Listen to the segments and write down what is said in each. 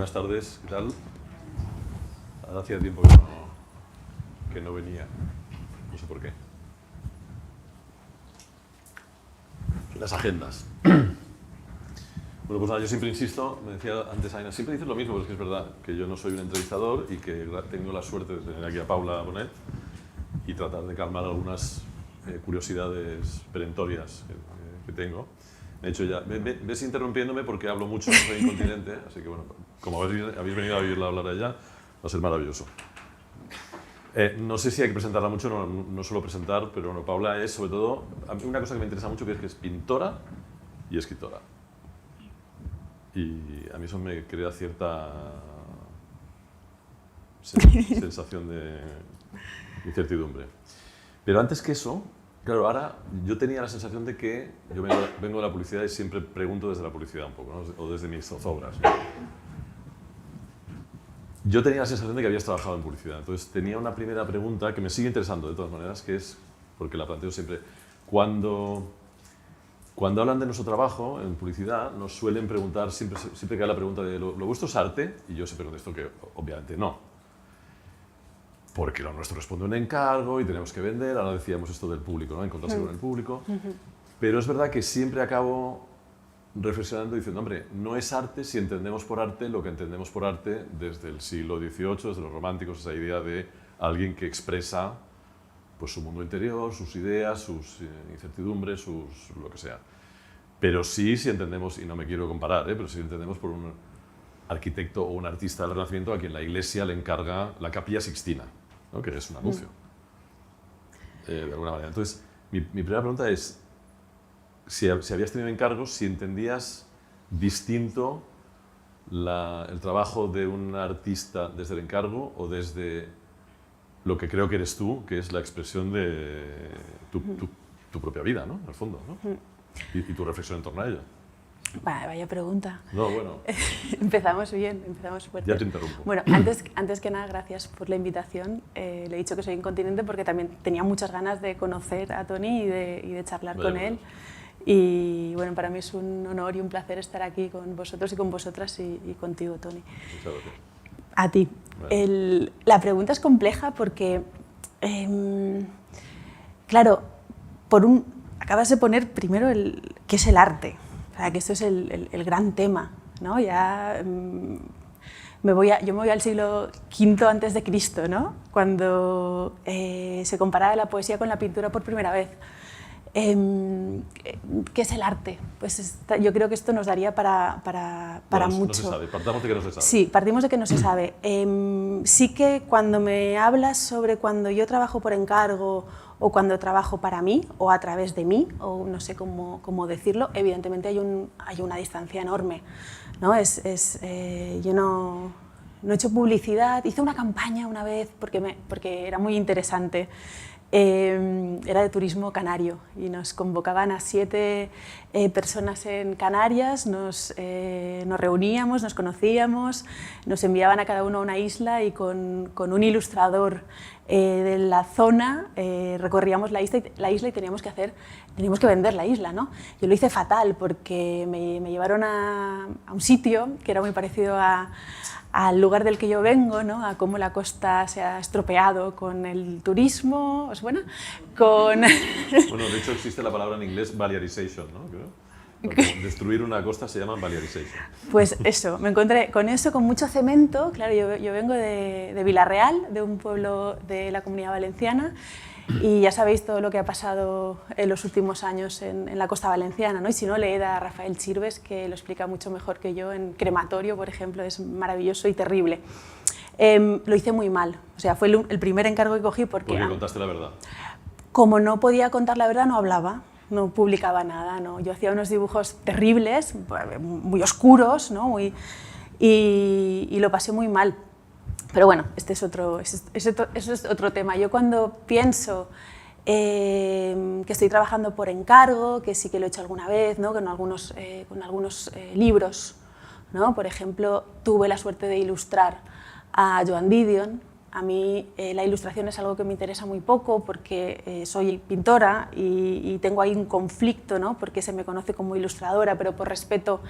buenas tardes, ¿qué tal? Ahora hacía tiempo que no venía, no sé por qué. Las agendas. Bueno, pues nada, yo siempre insisto, me decía antes Aina, siempre dices lo mismo, pero es que es verdad que yo no soy un entrevistador y que tengo la suerte de tener aquí a Paula Bonet y tratar de calmar algunas curiosidades perentorias que tengo. De hecho, ya ves interrumpiéndome porque hablo mucho, no soy incontinente, así que bueno, como habéis venido a oírla hablar allá, va a ser maravilloso. No sé si hay que presentarla mucho, no suelo presentar, pero bueno, Paula es sobre todo, a mí una cosa que me interesa mucho que es pintora y escritora. Y a mí eso me crea cierta sensación de incertidumbre. Pero antes que eso, claro, ahora yo tenía la sensación de que yo vengo de la publicidad y siempre pregunto desde la publicidad un poco, ¿no? O desde mis zozobras. Yo tenía la sensación de que habías trabajado en publicidad, entonces tenía una primera pregunta que me sigue interesando de todas maneras, que es, porque la planteo siempre, cuando hablan de nuestro trabajo en publicidad, nos suelen preguntar, siempre que hay la pregunta de ¿lo vuestro es arte? Y yo siempre contesto que obviamente no. Porque lo nuestro responde un encargo y tenemos que vender, ahora decíamos esto del público, ¿no? Encontrarse con el público. Pero es verdad que siempre acabo reflexionando diciendo, hombre, no es arte si entendemos por arte lo que entendemos por arte desde el siglo XVIII, desde los románticos, esa idea de alguien que expresa pues, su mundo interior, sus ideas, sus incertidumbres, lo que sea. Pero sí, si entendemos, y no me quiero comparar, pero si entendemos por un arquitecto o un artista del Renacimiento a quien la Iglesia le encarga la Capilla Sixtina, ¿no? Que es un anuncio, de alguna manera. Entonces, mi primera pregunta es, si habías tenido encargos, si entendías distinto el trabajo de un artista desde el encargo o desde lo que creo que eres tú, que es la expresión de tu propia vida, ¿no? Al fondo, ¿no? Y tu reflexión en torno a ella. Vaya pregunta. No, bueno. Empezamos bien, empezamos fuerte. Ya te interrumpo. Bueno, antes que nada, gracias por la invitación. Le he dicho que soy incontinente porque también tenía muchas ganas de conocer a Toni y de charlar con él. Y bueno, para mí es un honor y un placer estar aquí con vosotros y con vosotras y contigo, Toni. Muchas gracias. A ti. Bueno. La pregunta es compleja porque, claro, acabas de poner primero qué es el arte. O sea, que esto es el gran tema, ¿no? Ya yo me voy al siglo V antes de Cristo, ¿no? Cuando se comparaba la poesía con la pintura por primera vez. ¿Qué es el arte? Pues yo creo que esto nos daría para mucho. No se sabe, partamos de que no se sabe. Sí, partimos de que no se sabe. Sí que cuando me hablas sobre cuando yo trabajo por encargo o cuando trabajo para mí o a través de mí, o no sé cómo decirlo, evidentemente hay una distancia enorme, ¿no? Yo no he hecho publicidad, hice una campaña una vez porque era muy interesante. Era de turismo canario y nos convocaban a 7 personas en Canarias, nos reuníamos, nos conocíamos, nos enviaban a cada uno a una isla y con un ilustrador de la zona recorríamos la isla y teníamos que vender la isla, ¿no? Yo lo hice fatal porque me llevaron a un sitio que era muy parecido al lugar del que yo vengo, ¿no? A cómo la costa se ha estropeado con el turismo, ¿os suena? Bueno, de hecho existe la palabra en inglés Balearization, ¿no? Creo. Destruir una costa se llama Balearization. Pues eso, me encontré con eso, con mucho cemento. Claro, yo vengo de Vila-real, de un pueblo de la Comunidad Valenciana, y ya sabéis todo lo que ha pasado en los últimos años en la costa valenciana, ¿no? Y si no, leed a Rafael Chirves, que lo explica mucho mejor que yo en Crematorio, por ejemplo, es maravilloso y terrible. Lo hice muy mal, o sea, fue el primer encargo que cogí porque... Porque contaste la verdad. Como no podía contar la verdad, no hablaba, no publicaba nada, ¿no? Yo hacía unos dibujos terribles, muy oscuros, ¿no? Y lo pasé muy mal. Pero bueno, este es otro tema. Yo cuando pienso que estoy trabajando por encargo, que sí que lo he hecho alguna vez, ¿no? con algunos libros, ¿no? Por ejemplo, tuve la suerte de ilustrar a Joan Didion, A mí la ilustración es algo que me interesa muy poco porque soy pintora y tengo ahí un conflicto, ¿no? Porque se me conoce como ilustradora, pero por respeto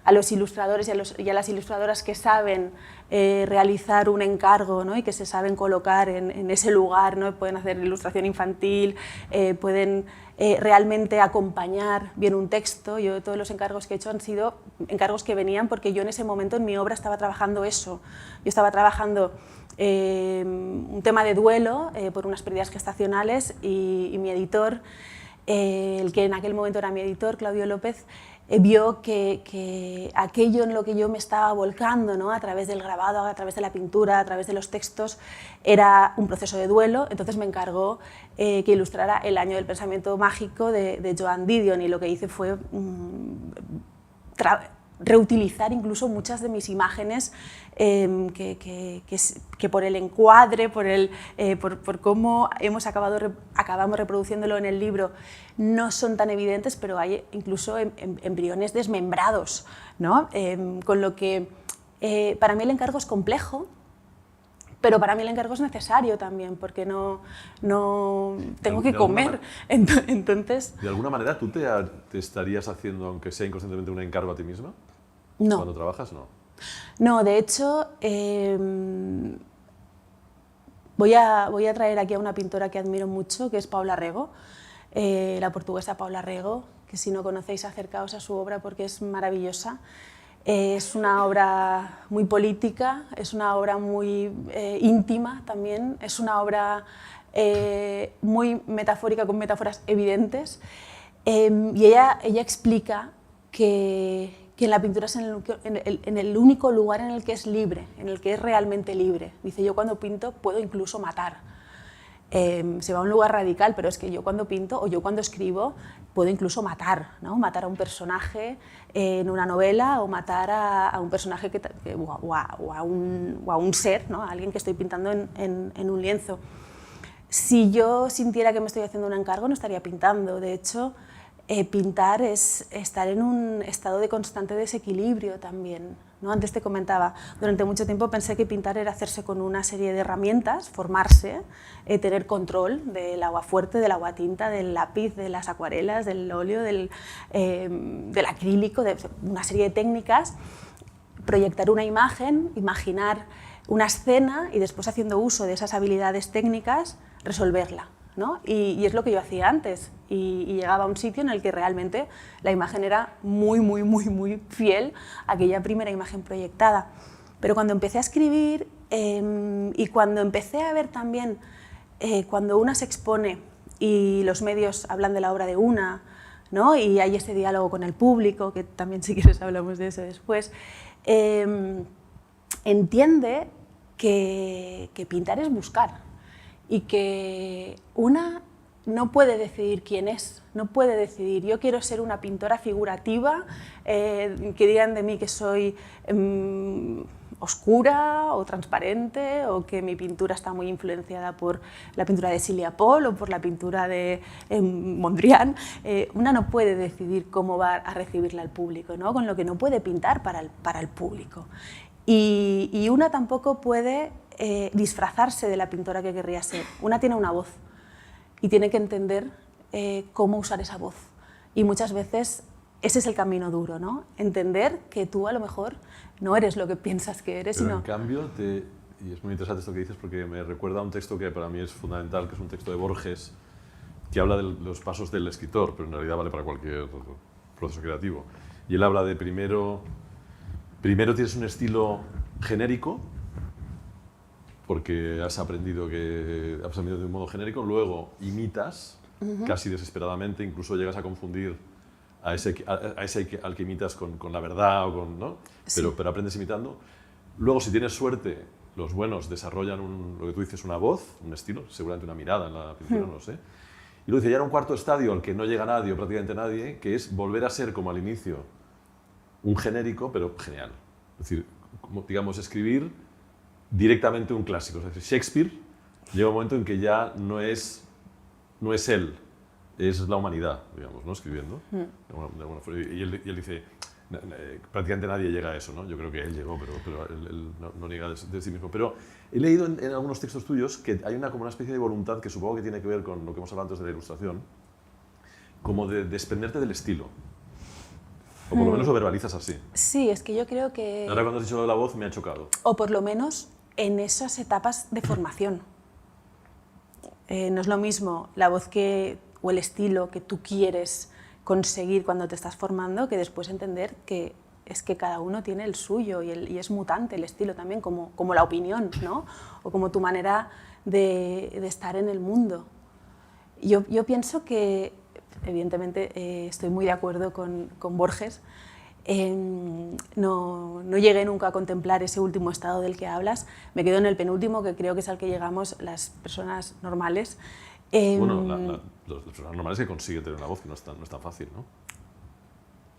a los ilustradores y a las ilustradoras que saben realizar un encargo, ¿no? Y que se saben colocar en ese lugar, ¿no? Pueden hacer ilustración infantil, pueden realmente acompañar bien un texto. Yo todos los encargos que he hecho han sido encargos que venían porque yo en ese momento en mi obra estaba trabajando eso. Yo estaba trabajando un tema de duelo por unas pérdidas gestacionales y mi editor, el que en aquel momento era mi editor, Claudio López, vio que aquello en lo que yo me estaba volcando, ¿no? A través del grabado, a través de la pintura, a través de los textos, era un proceso de duelo. Entonces me encargó que ilustrara El año del pensamiento mágico de Joan Didion, y lo que hice fue reutilizar incluso muchas de mis imágenes que por el encuadre, por cómo acabamos reproduciéndolo en el libro, no son tan evidentes, pero hay incluso embriones desmembrados, ¿no? Con lo que para mí el encargo es complejo, pero para mí el encargo es necesario también, porque no tengo que comer. Entonces, ¿de alguna manera tú te estarías haciendo, aunque sea inconscientemente, un encargo a ti misma? No. ¿Cuando trabajas? No. No, de hecho, voy a traer aquí a una pintora que admiro mucho, que es Paula Rego, la portuguesa Paula Rego, que si no conocéis acercaos a su obra porque es maravillosa. Es una obra muy política, es una obra muy íntima también, es una obra muy metafórica, con metáforas evidentes, y ella explica que en la pintura es en el único lugar en el que es libre, en el que es realmente libre. Dice, yo cuando pinto puedo incluso matar. Se va a un lugar radical, pero es que yo cuando pinto o yo cuando escribo puedo incluso matar, ¿no? Matar a un personaje en una novela o matar a un personaje o a un ser, ¿no? A alguien que estoy pintando en un lienzo. Si yo sintiera que me estoy haciendo un encargo, no estaría pintando. De hecho, pintar es estar en un estado de constante desequilibrio también, ¿no? Antes te comentaba, durante mucho tiempo pensé que pintar era hacerse con una serie de herramientas, formarse, tener control del agua fuerte, del agua tinta, del lápiz, de las acuarelas, del óleo, del acrílico, de una serie de técnicas, proyectar una imagen, imaginar una escena y después, haciendo uso de esas habilidades técnicas, resolverla, ¿no? Y es lo que yo hacía antes, y llegaba a un sitio en el que realmente la imagen era muy fiel a aquella primera imagen proyectada. Pero cuando empecé a escribir y cuando empecé a ver también cuando una se expone y los medios hablan de la obra de una, ¿no? Y hay ese diálogo con el público, que también si quieres hablamos de eso después, entiende que pintar es buscar. Y que una no puede decidir quién es, no puede decidir, yo quiero ser una pintora figurativa, que digan de mí que soy oscura o transparente, o que mi pintura está muy influenciada por la pintura de Silvia Paul o por la pintura de Mondrian. Una no puede decidir cómo va a recibirla el público, ¿no? Con lo que no puede pintar para el público. Y una tampoco puede disfrazarse de la pintora que querría ser. Una tiene una voz y tiene que entender cómo usar esa voz. Y muchas veces ese es el camino duro, ¿no? Entender que tú a lo mejor no eres lo que piensas que eres. Pero sino... en cambio, y es muy interesante esto que dices porque me recuerda a un texto que para mí es fundamental, que es un texto de Borges, que habla de los pasos del escritor, pero en realidad vale para cualquier proceso creativo. Y él habla de primero tienes un estilo genérico, porque has aprendido de un modo genérico, luego imitas casi desesperadamente, incluso llegas a confundir a ese al que imitas con la verdad, ¿no? Sí. Pero aprendes imitando. Luego, si tienes suerte, los buenos desarrollan lo que tú dices, una voz, un estilo, seguramente una mirada en la pintura, no lo sé. Y luego dice, ya era un cuarto estadio al que no llega nadie o prácticamente nadie, que es volver a ser como al inicio un genérico, pero genial. Es decir, digamos, escribir directamente un clásico. Es decir, Shakespeare llega un momento en que ya no es él, es la humanidad, digamos, ¿no? Escribiendo. De alguna forma. Y él dice, prácticamente nadie llega a eso, ¿no? Yo creo que él llegó, pero él no niega de sí mismo. Pero he leído en algunos textos tuyos que hay como una especie de voluntad que supongo que tiene que ver con lo que hemos hablado antes de la ilustración, como de desprenderte del estilo. O por lo menos lo verbalizas así. Sí, es que yo creo que... Ahora cuando has dicho lo de la voz me ha chocado. O por lo menos en esas etapas de formación. No es lo mismo la voz o el estilo que tú quieres conseguir cuando te estás formando que después entender que es que cada uno tiene el suyo y es mutante el estilo también, como la opinión, ¿no? O como tu manera de estar en el mundo. Yo pienso que, evidentemente, estoy muy de acuerdo con Borges. No llegué nunca a contemplar ese último estado del que hablas, me quedo en el penúltimo, que creo que es al que llegamos las personas normales. Bueno, las personas normales que consiguen tener una voz, que no es tan fácil, ¿no?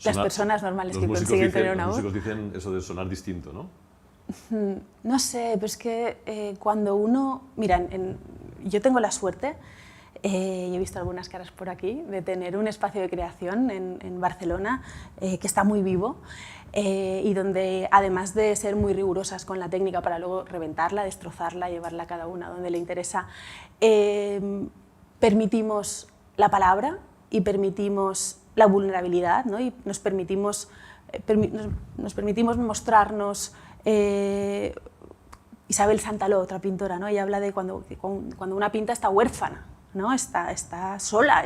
Las personas normales que consiguen tener una voz. Los músicos dicen eso de sonar distinto, ¿no? No sé, pero es que cuando uno... Mira, yo tengo la suerte, y he visto algunas caras por aquí, de tener un espacio de creación en Barcelona que está muy vivo y donde, además de ser muy rigurosas con la técnica para luego reventarla, destrozarla, llevarla a cada una donde le interesa, permitimos la palabra y permitimos la vulnerabilidad, ¿no? Y nos permitimos mostrarnos. Isabel Santaló, otra pintora, ¿no? Ella habla de cuando una pinta está huérfana, ¿no? Está sola,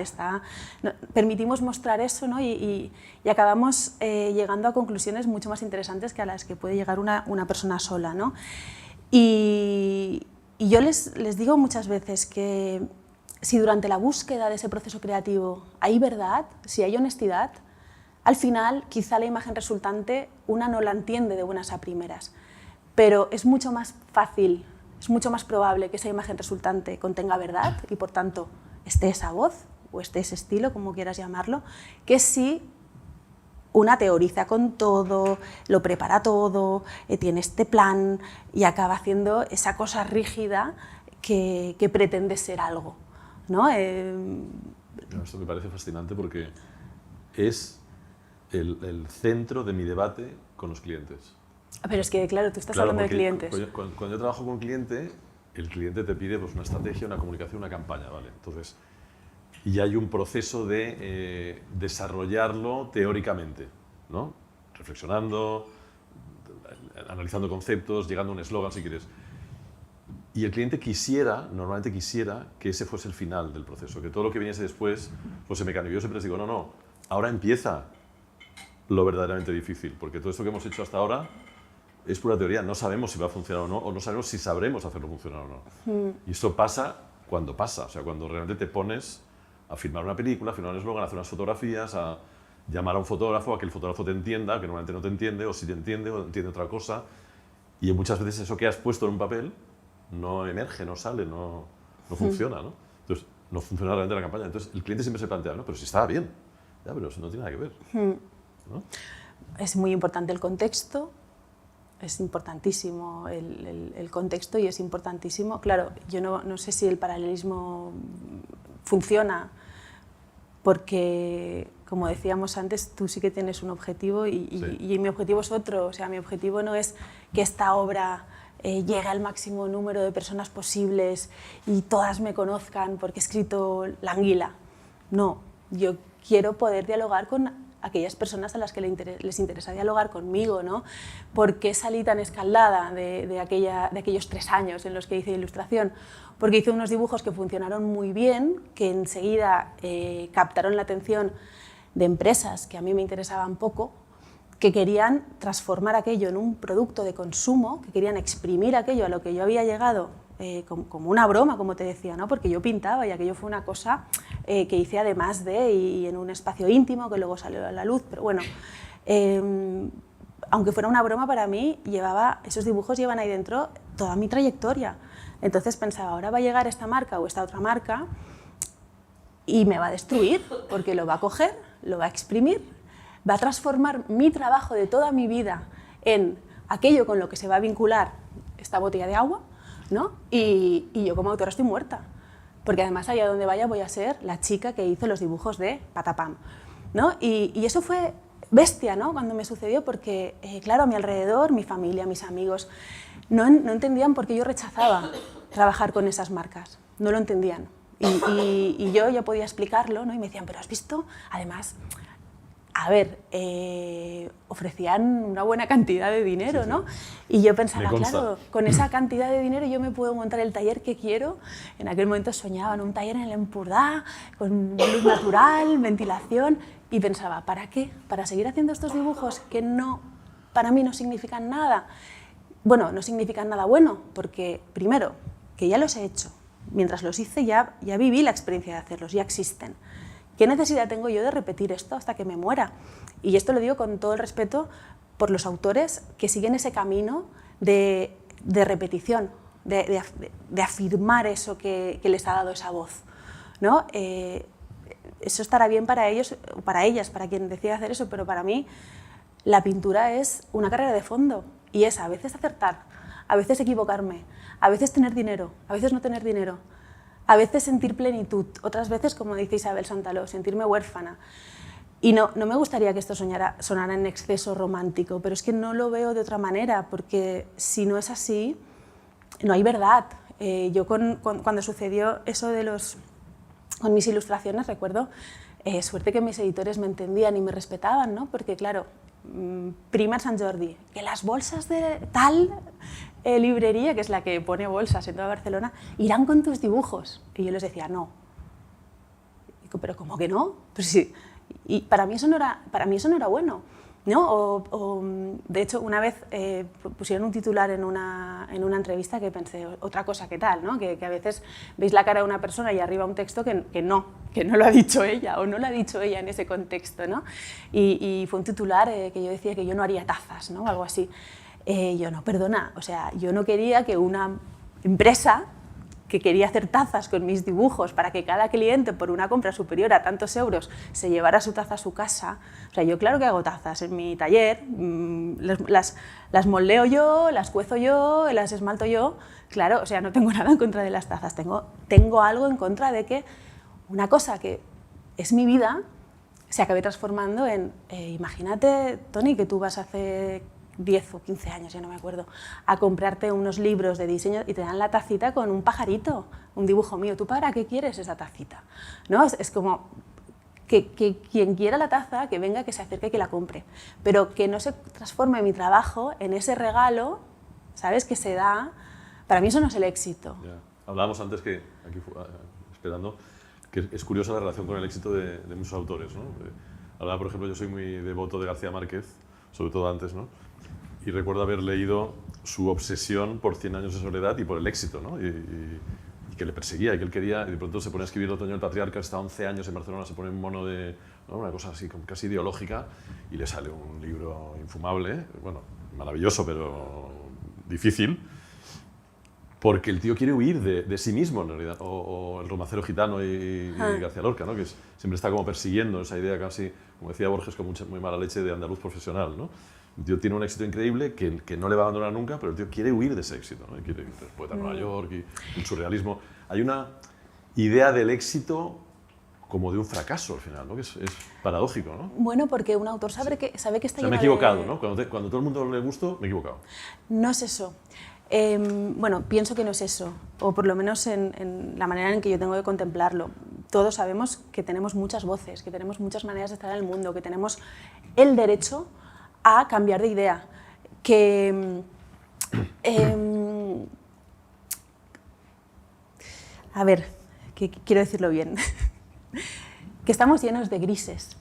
permitimos mostrar eso, ¿no? y acabamos llegando a conclusiones mucho más interesantes que a las que puede llegar una persona sola, ¿no? Y yo les digo muchas veces que si durante la búsqueda de ese proceso creativo hay verdad, si hay honestidad, al final quizá la imagen resultante una no la entiende de buenas a primeras, pero es mucho más fácil, es mucho más probable que esa imagen resultante contenga verdad y, por tanto, esté esa voz o esté ese estilo, como quieras llamarlo, que si una teoriza con todo, lo prepara todo, tiene este plan y acaba haciendo esa cosa rígida que pretende ser algo, ¿no? Esto me parece fascinante porque es el centro de mi debate con los clientes. Pero es que, claro, tú estás hablando de clientes. Cuando yo trabajo con un cliente, el cliente te pide pues, una estrategia, una comunicación, una campaña, ¿vale? Entonces, y hay un proceso de desarrollarlo teóricamente, ¿no? Reflexionando, analizando conceptos, llegando a un eslogan, si quieres. Y el cliente normalmente quisiera que ese fuese el final del proceso, que todo lo que viniese después fuese mecánico. Yo siempre les digo, no, ahora empieza lo verdaderamente difícil, porque todo esto que hemos hecho hasta ahora es pura teoría, no sabemos si va a funcionar o no sabemos si sabremos hacerlo funcionar o no. Y eso pasa, o sea, cuando realmente te pones a filmar una película, a filmar un eslogan, a hacer unas fotografías, a llamar a un fotógrafo, a que el fotógrafo te entienda, que normalmente no te entiende, o si te entiende, o entiende otra cosa, y muchas veces eso que has puesto en un papel no emerge, no sale, no funciona, ¿no? Entonces, no funciona realmente la campaña. Entonces, el cliente siempre se plantea, no, pero si estaba bien, ya, pero eso no tiene nada que ver, ¿no? Es muy importante el contexto, es importantísimo el contexto y es importantísimo, claro, yo no sé si el paralelismo funciona porque, como decíamos antes, tú sí que tienes un objetivo y mi objetivo es otro, o sea, mi objetivo no es que esta obra llegue al máximo número de personas posibles y todas me conozcan porque he escrito La Anguila. No, yo quiero poder dialogar con aquellas personas a las que les interesa dialogar conmigo, ¿no? ¿Por qué salí tan escaldada de aquellos 3 años en los que hice ilustración? Porque hice unos dibujos que funcionaron muy bien, que enseguida captaron la atención de empresas que a mí me interesaban poco, que querían transformar aquello en un producto de consumo, que querían exprimir aquello a lo que yo había llegado como una broma, como te decía, ¿no? Porque yo pintaba y aquello fue una cosa que hice además y en un espacio íntimo que luego salió a la luz, pero bueno, aunque fuera una broma para mí, esos dibujos llevan ahí dentro toda mi trayectoria. Entonces pensaba, ahora va a llegar esta marca o esta otra marca y me va a destruir, porque lo va a coger, lo va a exprimir, va a transformar mi trabajo de toda mi vida en aquello con lo que se va a vincular esta botella de agua, ¿no? Y yo como autora estoy muerta, porque además allá donde vaya voy a ser la chica que hizo los dibujos de Patapam, ¿no? Y eso fue bestia, ¿no? Cuando me sucedió, porque, claro, a mi alrededor, mi familia, mis amigos, no entendían por qué yo rechazaba trabajar con esas marcas, no lo entendían. Y yo ya podía explicarlo, ¿no? Y me decían, pero ¿has visto? Además, a ver, ofrecían una buena cantidad de dinero, sí, ¿no? Y yo pensaba, claro, con esa cantidad de dinero yo me puedo montar el taller que quiero. En aquel momento soñaba en un taller en el Empordà, con luz natural, ventilación, y pensaba, ¿para qué? ¿Para seguir haciendo estos dibujos que no, para mí no significan nada? Bueno, no significan nada bueno, porque primero, que ya los he hecho. Mientras los hice ya viví la experiencia de hacerlos, ya existen. ¿Qué necesidad tengo yo de repetir esto hasta que me muera? Y esto lo digo con todo el respeto por los autores que siguen ese camino de repetición, de afirmar eso que les ha dado esa voz, ¿no? Eso estará bien para ellos, para ellas, para quien decida hacer eso, pero para mí la pintura es una carrera de fondo y es a veces acertar, a veces equivocarme, a veces tener dinero, a veces no tener dinero, a veces sentir plenitud, otras veces, como dice Isabel Santaló, sentirme huérfana. Y no me gustaría que esto sonara en exceso romántico, pero es que no lo veo de otra manera, porque si no es así, no hay verdad. Yo cuando sucedió eso con mis ilustraciones, recuerdo, suerte que mis editores me entendían y me respetaban, ¿no? Porque claro, Primer Sant Jordi, que las bolsas de tal librería, que es la que pone bolsas en toda Barcelona, irán con tus dibujos. Y yo les decía, no. Digo, ¿pero cómo que no? Pues sí. Y para mí eso no era bueno, ¿no? De hecho, una vez pusieron un titular en una entrevista que pensé, otra cosa que tal, ¿no? Que a veces veis la cara de una persona y arriba un texto que no lo ha dicho ella o no lo ha dicho ella en ese contexto, ¿no? Y fue un titular que yo decía que yo no haría tazas, ¿no? Algo así. Yo no, perdona, o sea, yo no quería que una empresa que quería hacer tazas con mis dibujos para que cada cliente por una compra superior a tantos euros se llevara su taza a su casa. O sea, yo claro que hago tazas en mi taller, las moldeo yo, las cuezo yo, las esmalto yo, claro, o sea, no tengo nada en contra de las tazas, tengo algo en contra de que una cosa que es mi vida se acabe transformando en, imagínate, Toni, que tú vas hace 10 o 15 años, ya no me acuerdo, a comprarte unos libros de diseño y te dan la tacita con un pajarito, un dibujo mío. ¿Tú para qué quieres esa tacita? ¿No? Es como que quien quiera la taza, que venga, que se acerque y que la compre. Pero que no se transforme mi trabajo en ese regalo, ¿sabes?, que se da. Para mí eso no es el éxito. Ya. Hablábamos antes, que aquí esperando, que es curiosa la relación con el éxito de muchos autores, ¿no? Hablaba, por ejemplo, yo soy muy devoto de García Márquez, sobre todo antes, ¿no? Y recuerdo haber leído su obsesión por 100 años de soledad y por el éxito, ¿no? Y que le perseguía y que él quería, y de pronto se pone a escribir Otoño del Patriarca, está 11 años en Barcelona, se pone un mono de, ¿no?, una cosa así casi ideológica, y le sale un libro infumable, bueno, maravilloso, pero difícil, porque el tío quiere huir de sí mismo, en realidad, o el romancero gitano y García Lorca, ¿no?, que siempre está como persiguiendo esa idea casi, como decía Borges, con muy mala leche, de andaluz profesional, ¿no? El tío tiene un éxito increíble que no le va a abandonar nunca, pero el tío quiere huir de ese éxito, ¿no? Quiere ir poeta en Nueva York y el surrealismo. Hay una idea del éxito como de un fracaso al final, ¿no? Que es paradójico, ¿no? Bueno, porque un autor sabe que está lleno de... me he equivocado, ¿no? Cuando todo el mundo le gustó, me he equivocado. No es eso. Bueno, pienso que no es eso, o por lo menos en la manera en que yo tengo de contemplarlo. Todos sabemos que tenemos muchas voces, que tenemos muchas maneras de estar en el mundo, que tenemos el derecho a cambiar de idea, que a ver, que quiero decirlo bien, que estamos llenos de grises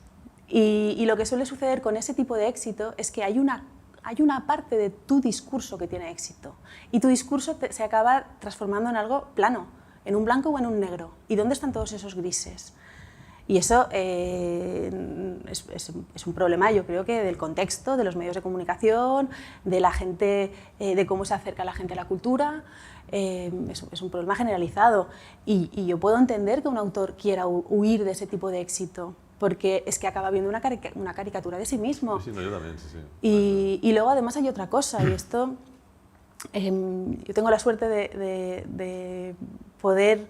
y lo que suele suceder con ese tipo de éxito es que hay una parte de tu discurso que tiene éxito y tu discurso se acaba transformando en algo plano, en un blanco o en un negro. ¿Y dónde están todos esos grises? Y eso es un problema, yo creo, que del contexto, de los medios de comunicación, de la gente, de cómo se acerca la gente a la cultura. Es un problema generalizado. Y yo puedo entender que un autor quiera huir de ese tipo de éxito, porque es que acaba viendo una caricatura de sí mismo. Sí, no, yo también, sí. Y luego, además, hay otra cosa, y esto... yo tengo la suerte de poder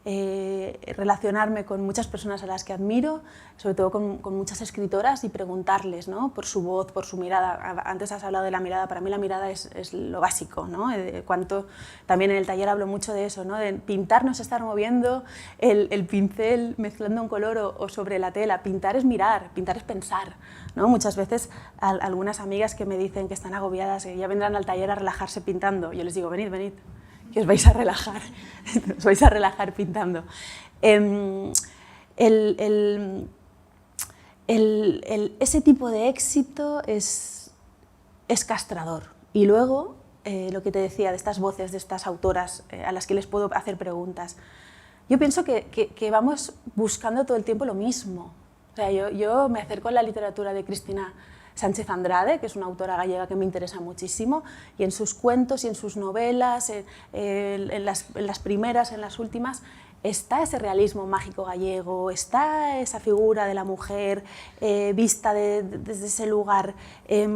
relacionarme con muchas personas a las que admiro, sobre todo con muchas escritoras, y preguntarles, ¿no?, por su voz, por su mirada. Antes has hablado de la mirada, para mí la mirada es lo básico, ¿no? También en el taller hablo mucho de eso, ¿no?, de pintar no es estar moviendo el pincel mezclando un color o sobre la tela. Pintar es mirar, pintar es pensar, ¿no? Muchas veces algunas amigas que me dicen que están agobiadas, que ya vendrán al taller a relajarse pintando, yo les digo, venid, venid, que os vais a relajar pintando. Ese tipo de éxito es castrador. Y luego, lo que te decía de estas voces, de estas autoras a las que les puedo hacer preguntas, yo pienso que vamos buscando todo el tiempo lo mismo. O sea, yo me acerco a la literatura de Cristina Sánchez Andrade, que es una autora gallega que me interesa muchísimo, y en sus cuentos y en sus novelas, en las primeras, en las últimas, está ese realismo mágico gallego, está esa figura de la mujer vista desde ese lugar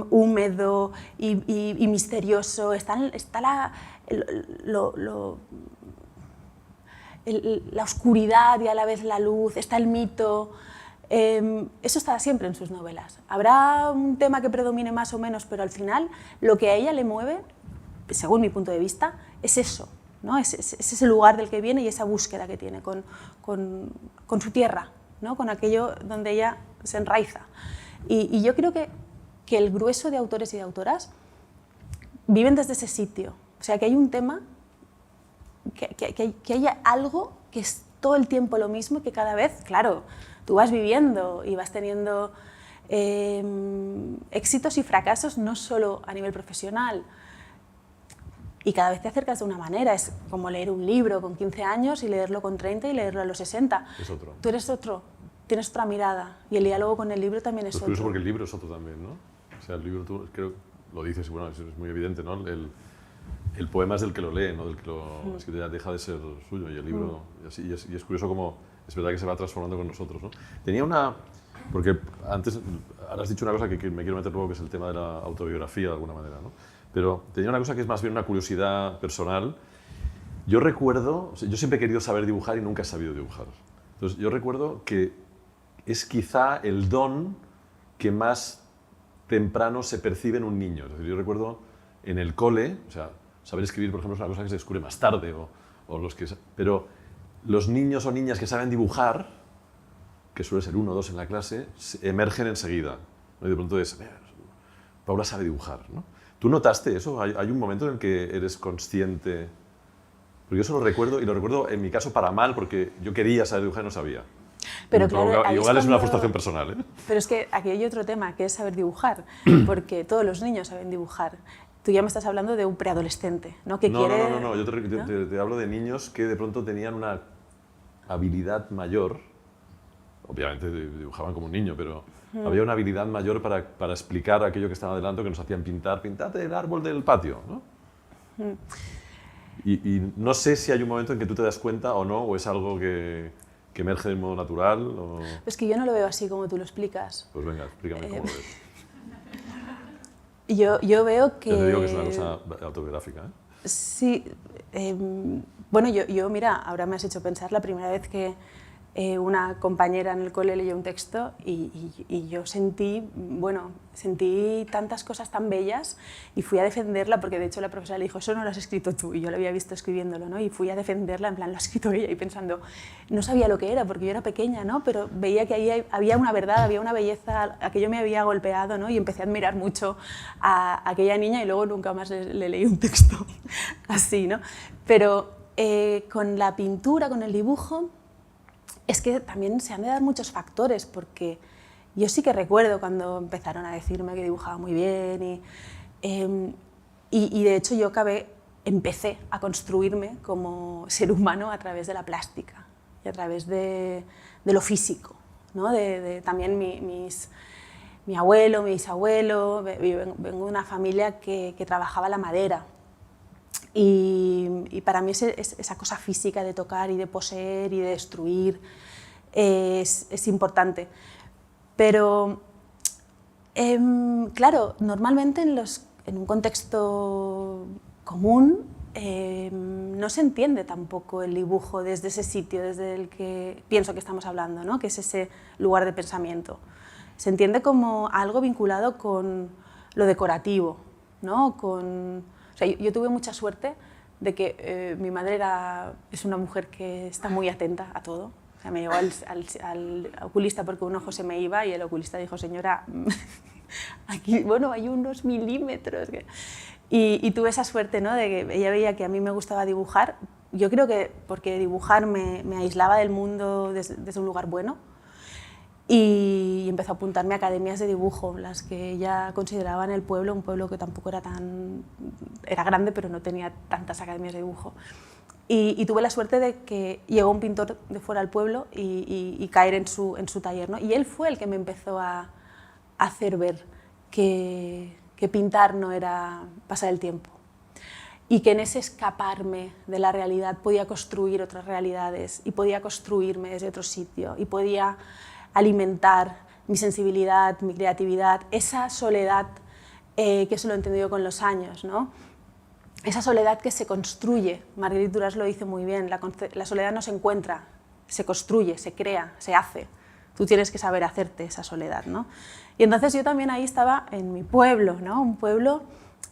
húmedo y misterioso, está la oscuridad y a la vez la luz, está el mito. Eso está siempre en sus novelas. Habrá un tema que predomine más o menos, pero al final lo que a ella le mueve, según mi punto de vista, es eso, ¿no? Es ese lugar del que viene y esa búsqueda que tiene con su tierra, ¿no?, con aquello donde ella se enraiza. Y yo creo que el grueso de autores y de autoras viven desde ese sitio. O sea, que hay un tema, que haya algo que es todo el tiempo lo mismo y que cada vez, claro, tú vas viviendo y vas teniendo éxitos y fracasos, no solo a nivel profesional, y cada vez te acercas de una manera. Es como leer un libro con 15 años y leerlo con 30 y leerlo a los 60. Es otro. Tú eres otro, tienes otra mirada, y el diálogo con el libro también es otro. Es curioso porque el libro es otro también, ¿no? O sea, el libro, tú creo, lo dices, y bueno, es muy evidente, ¿no? El poema es del que lo lee, no del que lo escribe, ya deja de ser suyo, y el libro, y es curioso cómo es verdad que se va transformando con nosotros, ¿no? Tenía una, porque antes, ahora has dicho una cosa que me quiero meter luego, que es el tema de la autobiografía de alguna manera, ¿no? Pero tenía una cosa que es más bien una curiosidad personal. Yo recuerdo, o sea, yo siempre he querido saber dibujar y nunca he sabido dibujar. Entonces yo recuerdo que es quizá el don que más temprano se percibe en un niño. Es decir, yo recuerdo en el cole, o sea, saber escribir, por ejemplo, es una cosa que se descubre más tarde, pero los niños o niñas que saben dibujar, que suele ser 1 o 2 en la clase, emergen enseguida, ¿no? Y de pronto es, Paula sabe dibujar, ¿no? ¿Tú notaste eso? ¿Hay un momento en el que eres consciente? Porque yo eso lo recuerdo, y lo recuerdo en mi caso para mal, porque yo quería saber dibujar y no sabía. Pero claro, igual es una frustración personal, ¿eh? Pero es que aquí hay otro tema, que es saber dibujar, porque todos los niños saben dibujar. Tú ya me estás hablando de un preadolescente, ¿no? No, yo te hablo de niños que de pronto tenían una habilidad mayor, obviamente dibujaban como un niño, pero había una habilidad mayor para explicar aquello que estaba delante, que nos hacían pintate el árbol del patio, ¿no? Y no sé si hay un momento en que tú te das cuenta o no, o es algo que emerge de modo natural. O... Es que yo no lo veo así como tú lo explicas. Pues venga, explícame cómo lo ves. Yo veo que... Ya te digo que es una cosa autobiográfica, ¿eh? Sí. Bueno, yo, mira, ahora me has hecho pensar la primera vez que una compañera en el cole leyó un texto y yo sentí tantas cosas tan bellas y fui a defenderla, porque de hecho la profesora le dijo, eso no lo has escrito tú, y yo lo había visto escribiéndolo, ¿no? Y fui a defenderla, en plan, lo ha escrito ella, y pensando, no sabía lo que era, porque yo era pequeña, ¿no? Pero veía que ahí había una verdad, había una belleza, aquello me había golpeado, ¿no? Y empecé a admirar mucho a aquella niña, y luego nunca más le leí un texto así, ¿no? Pero con la pintura, con el dibujo, es que también se han de dar muchos factores, porque yo sí que recuerdo cuando empezaron a decirme que dibujaba muy bien y de hecho yo empecé a construirme como ser humano a través de la plástica y a través de lo físico, ¿no? También mi abuelo, mi bisabuelo, vengo de una familia que trabajaba la madera. Y para mí esa cosa física de tocar y de poseer y de destruir es importante. Pero, claro, normalmente en un contexto común no se entiende tampoco el dibujo desde ese sitio, desde el que pienso que estamos hablando, ¿no? Que es ese lugar de pensamiento. Se entiende como algo vinculado con lo decorativo, ¿no? O sea, yo tuve mucha suerte de que mi madre es una mujer que está muy atenta a todo. O sea, me llevó al oculista porque un ojo se me iba y el oculista dijo, señora, aquí, bueno, hay unos milímetros. Y tuve esa suerte, ¿no? De que ella veía que a mí me gustaba dibujar. Yo creo que porque dibujar me aislaba del mundo desde un lugar bueno. Y empezó a apuntarme a academias de dibujo, las que ella consideraba en el pueblo, un pueblo que tampoco era era grande, pero no tenía tantas academias de dibujo. Y tuve la suerte de que llegó un pintor de fuera al pueblo y caer en su taller, ¿no? Y él fue el que me empezó a hacer ver que pintar no era pasar el tiempo y que en ese escaparme de la realidad podía construir otras realidades y podía construirme desde otro sitio y podía alimentar mi sensibilidad, mi creatividad, esa soledad que eso lo he entendido con los años, ¿no? Esa soledad que se construye. Marguerite Duras lo dice muy bien, la soledad no se encuentra, se construye, se crea, se hace. Tú tienes que saber hacerte esa soledad, ¿no? Y entonces yo también ahí estaba en mi pueblo, ¿no? Un pueblo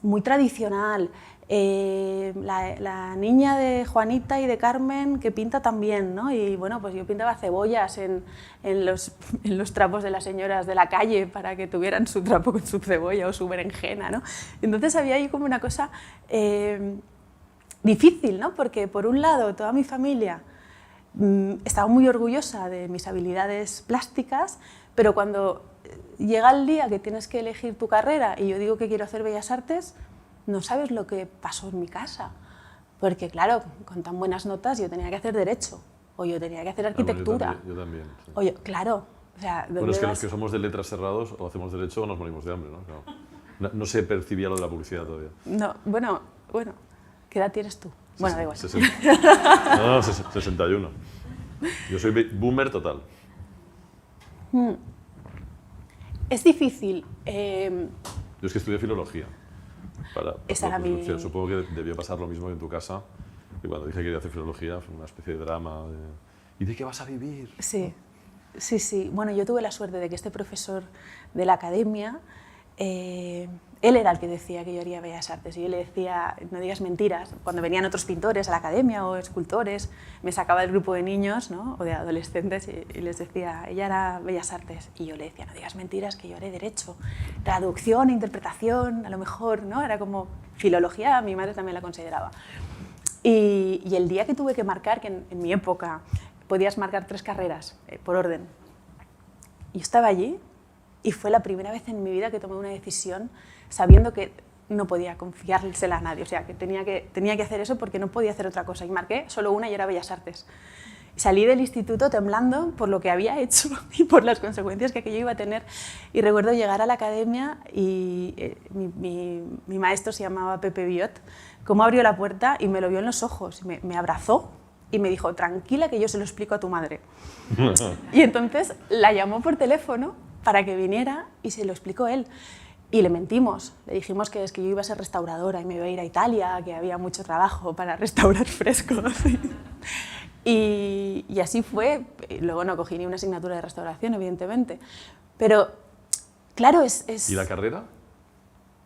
muy tradicional. La niña de Juanita y de Carmen que pinta también, ¿no? Y bueno, pues yo pintaba cebollas en los trapos de las señoras de la calle para que tuvieran su trapo con su cebolla o su berenjena, ¿no? Entonces había ahí como una cosa difícil, ¿no? Porque por un lado toda mi familia estaba muy orgullosa de mis habilidades plásticas, pero cuando llega el día que tienes que elegir tu carrera y yo digo que quiero hacer Bellas Artes, no sabes lo que pasó en mi casa, porque claro, con tan buenas notas yo tenía que hacer Derecho, o yo tenía que hacer Arquitectura. Yo también. Sí. O yo, claro. O sea, bueno, es que los que somos de letras cerrados o hacemos Derecho o nos morimos de hambre, ¿no? Claro. No se percibía lo de la publicidad todavía. No, bueno, ¿qué edad tienes tú? Bueno, da igual. 61. Yo soy boomer total. Es difícil. Yo es que estudié filología. Supongo que debió pasar lo mismo que en tu casa, que cuando dije que quería hacer filología fue una especie de drama. ¿Y de qué vas a vivir? Sí, sí, sí. Bueno, yo tuve la suerte de que este profesor de la academia, él era el que decía que yo haría Bellas Artes y yo le decía, no digas mentiras. Cuando venían otros pintores a la academia o escultores, me sacaba del grupo de niños, ¿no? O de adolescentes y les decía, ella hará Bellas Artes. Y yo le decía, no digas mentiras, que yo haré Derecho. Traducción, interpretación, a lo mejor, ¿no? Era como filología, mi madre también la consideraba. Y el día que tuve que marcar, que en mi época podías marcar 3 carreras por orden, yo estaba allí y fue la primera vez en mi vida que tomé una decisión sabiendo que no podía confiársela a nadie, o sea, que tenía que hacer eso porque no podía hacer otra cosa. Y marqué solo una y era Bellas Artes. Y salí del instituto temblando por lo que había hecho y por las consecuencias que aquello iba a tener. Y recuerdo llegar a la academia y mi maestro se llamaba Pepe Biot, cómo abrió la puerta y me lo vio en los ojos, me abrazó y me dijo, tranquila que yo se lo explico a tu madre. Y entonces la llamó por teléfono para que viniera y se lo explicó él. Y le mentimos, le dijimos que es que yo iba a ser restauradora y me iba a ir a Italia, que había mucho trabajo para restaurar frescos. Y así fue. Luego no cogí ni una asignatura de restauración, evidentemente. Pero, claro, es... ¿Y la carrera?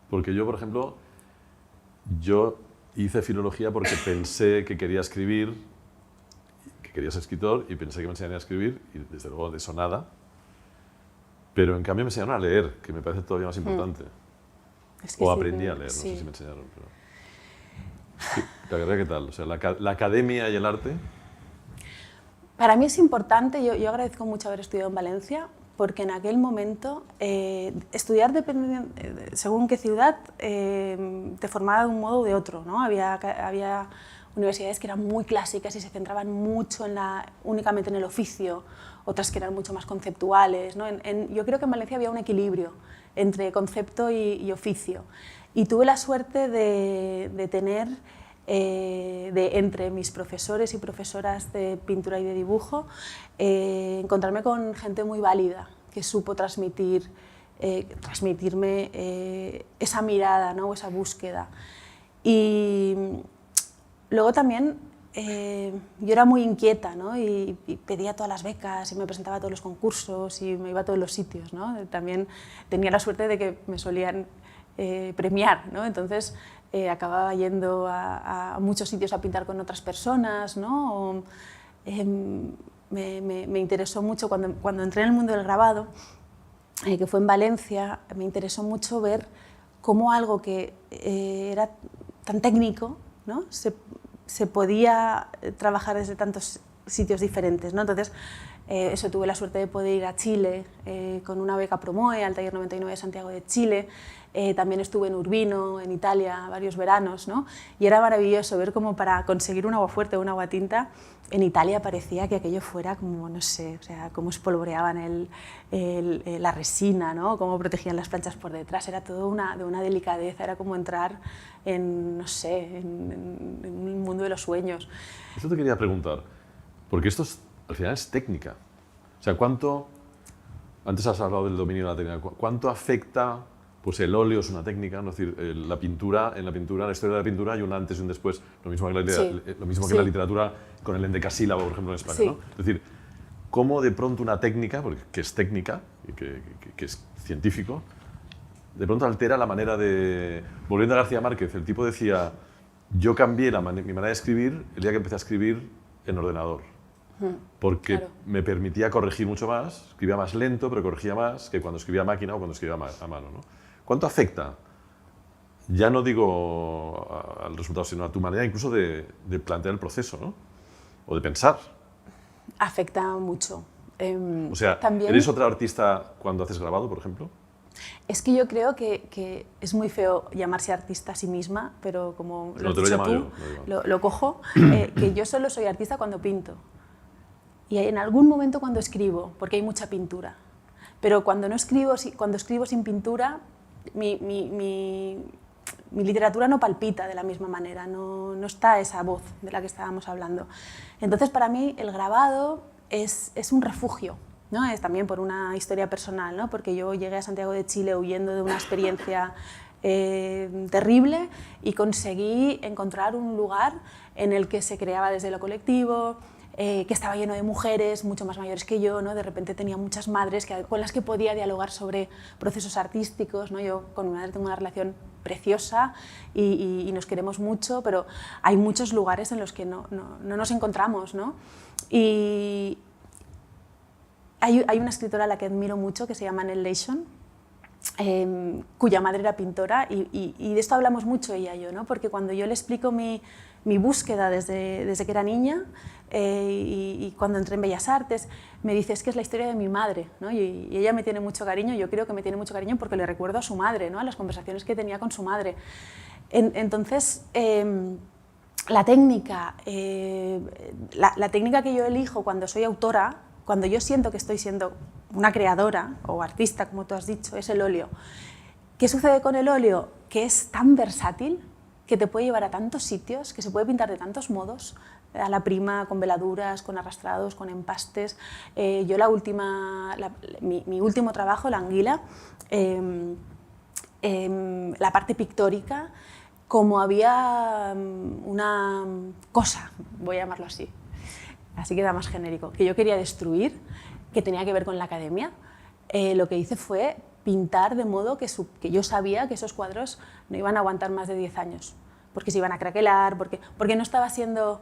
Porque yo, por ejemplo, yo hice filología porque pensé que quería escribir, que quería ser escritor, y pensé que me enseñaría a escribir, y desde luego de eso nada. Pero en cambio me enseñaron a leer, que me parece todavía más importante. Es que o aprendí a leer, sí. No sé si me enseñaron. Pero... Sí, ¿la carrera qué tal? O sea, la academia y el arte. Para mí es importante, yo agradezco mucho haber estudiado en Valencia, porque en aquel momento estudiar según qué ciudad te formaba de un modo o de otro, ¿no? Había universidades que eran muy clásicas y se centraban mucho únicamente en el oficio, otras que eran mucho más conceptuales, ¿no? Yo creo que en Valencia había un equilibrio entre concepto y oficio. Y tuve la suerte de tener, entre mis profesores y profesoras de pintura y de dibujo, encontrarme con gente muy válida, que supo transmitirme esa mirada, ¿no? Esa búsqueda. Y luego también yo era muy inquieta, ¿no? y pedía todas las becas y me presentaba a todos los concursos y me iba a todos los sitios, ¿no? También tenía la suerte de que me solían premiar, ¿no? Entonces acababa yendo a muchos sitios a pintar con otras personas, ¿no? O, me interesó mucho cuando entré en el mundo del grabado, que fue en Valencia, me interesó mucho ver cómo algo que era tan técnico, ¿no? se podía trabajar desde tantos sitios diferentes, ¿no? Entonces, eso, tuve la suerte de poder ir a Chile con una beca Promoe, al Taller 99 de Santiago de Chile. También estuve en Urbino, en Italia, varios veranos, ¿no? Y era maravilloso ver cómo para conseguir un agua fuerte o un agua tinta, en Italia parecía que aquello fuera como, no sé, o sea, cómo espolvoreaban la resina, ¿no? Cómo protegían las planchas por detrás, era todo de una delicadeza, era como entrar en, no sé, en un mundo de los sueños. Eso te quería preguntar, porque esto al final es técnica. O sea, ¿cuánto, antes has hablado del dominio de la técnica, cuánto afecta, pues el óleo es una técnica, ¿no? Es decir, la pintura, en la historia de la pintura hay un antes y un después, lo mismo que, la literatura con el endecasílabo, por ejemplo, en España, ¿no? Es decir, cómo de pronto una técnica, porque que es técnica, y que es científico, de pronto altera la manera de... Volviendo a García Márquez, el tipo decía, yo cambié mi manera de escribir el día que empecé a escribir en ordenador, porque me permitía corregir mucho más, escribía más lento, pero corregía más que cuando escribía a máquina o cuando escribía a mano, ¿no? ¿Cuánto afecta? Ya no digo al resultado, sino a tu manera incluso de plantear el proceso, ¿no? O de pensar. Afecta mucho. O sea, también, ¿eres otra artista cuando haces grabado, por ejemplo? Es que yo creo que es muy feo llamarse artista a sí misma, pero como lo has dicho tú, lo cojo, que yo solo soy artista cuando pinto. Y en algún momento cuando escribo, porque hay mucha pintura. Pero cuando escribo sin pintura, mi literatura no palpita de la misma manera, no está esa voz de la que estábamos hablando. Entonces, para mí, el grabado es un refugio, ¿no? Es también por una historia personal, ¿no? Porque yo llegué a Santiago de Chile huyendo de una experiencia terrible y conseguí encontrar un lugar en el que se creaba desde lo colectivo, que estaba lleno de mujeres mucho más mayores que yo, ¿no? De repente tenía muchas madres con las que podía dialogar sobre procesos artísticos, ¿no? Yo con mi madre tengo una relación preciosa y nos queremos mucho, pero hay muchos lugares en los que no nos encontramos, ¿no? Y hay una escritora a la que admiro mucho que se llama Nell Leishon, cuya madre era pintora, y de esto hablamos mucho ella y yo, ¿no? Porque cuando yo le explico mi búsqueda desde que era niña y cuando entré en Bellas Artes, me dice, es que es la historia de mi madre, ¿no? Y ella me tiene mucho cariño, yo creo que me tiene mucho cariño porque le recuerdo a su madre, ¿no? A las conversaciones que tenía con su madre. Entonces, la técnica que yo elijo cuando soy autora, cuando yo siento que estoy siendo una creadora o artista, como tú has dicho, es el óleo. ¿Qué sucede con el óleo? Que es tan versátil, que te puede llevar a tantos sitios, que se puede pintar de tantos modos, a la prima, con veladuras, con arrastrados, con empastes. Yo mi último trabajo, La Anguila, la parte pictórica, como había una cosa, voy a llamarlo así queda más genérico, que yo quería destruir, que tenía que ver con la academia, lo que hice fue pintar de modo que yo sabía que esos cuadros no iban a aguantar más de 10 años, porque se iban a craquelar, porque no estaba siendo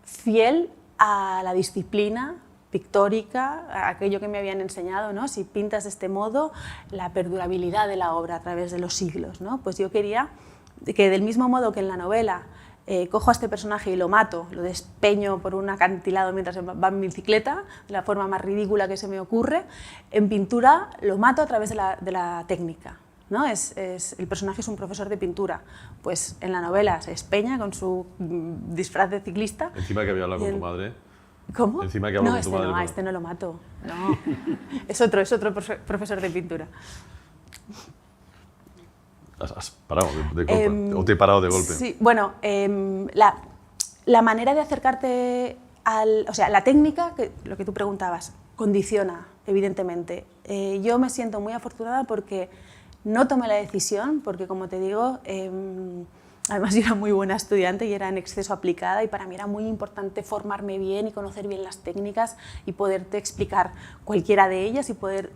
fiel a la disciplina pictórica, a aquello que me habían enseñado, ¿no? Si pintas de este modo, la perdurabilidad de la obra a través de los siglos, ¿no? Pues yo quería que del mismo modo que en la novela cojo a este personaje y lo mato, lo despeño por un acantilado mientras va en bicicleta, de la forma más ridícula que se me ocurre, en pintura lo mato a través de la técnica, ¿no? El personaje es un profesor de pintura, pues en la novela se despeña con su disfraz de ciclista. Encima que había hablado con tu madre. ¿Cómo? Encima que habló con tu madre. No, este no lo mato, no. es otro profesor de pintura. ¿Has parado de golpe? ¿O te he parado de golpe? Sí, bueno, la manera de acercarte o sea, la técnica, lo que tú preguntabas, condiciona, evidentemente. Yo me siento muy afortunada porque no tomé la decisión, porque como te digo, Además, yo era muy buena estudiante y era en exceso aplicada, y para mí era muy importante formarme bien y conocer bien las técnicas y poderte explicar cualquiera de ellas y poder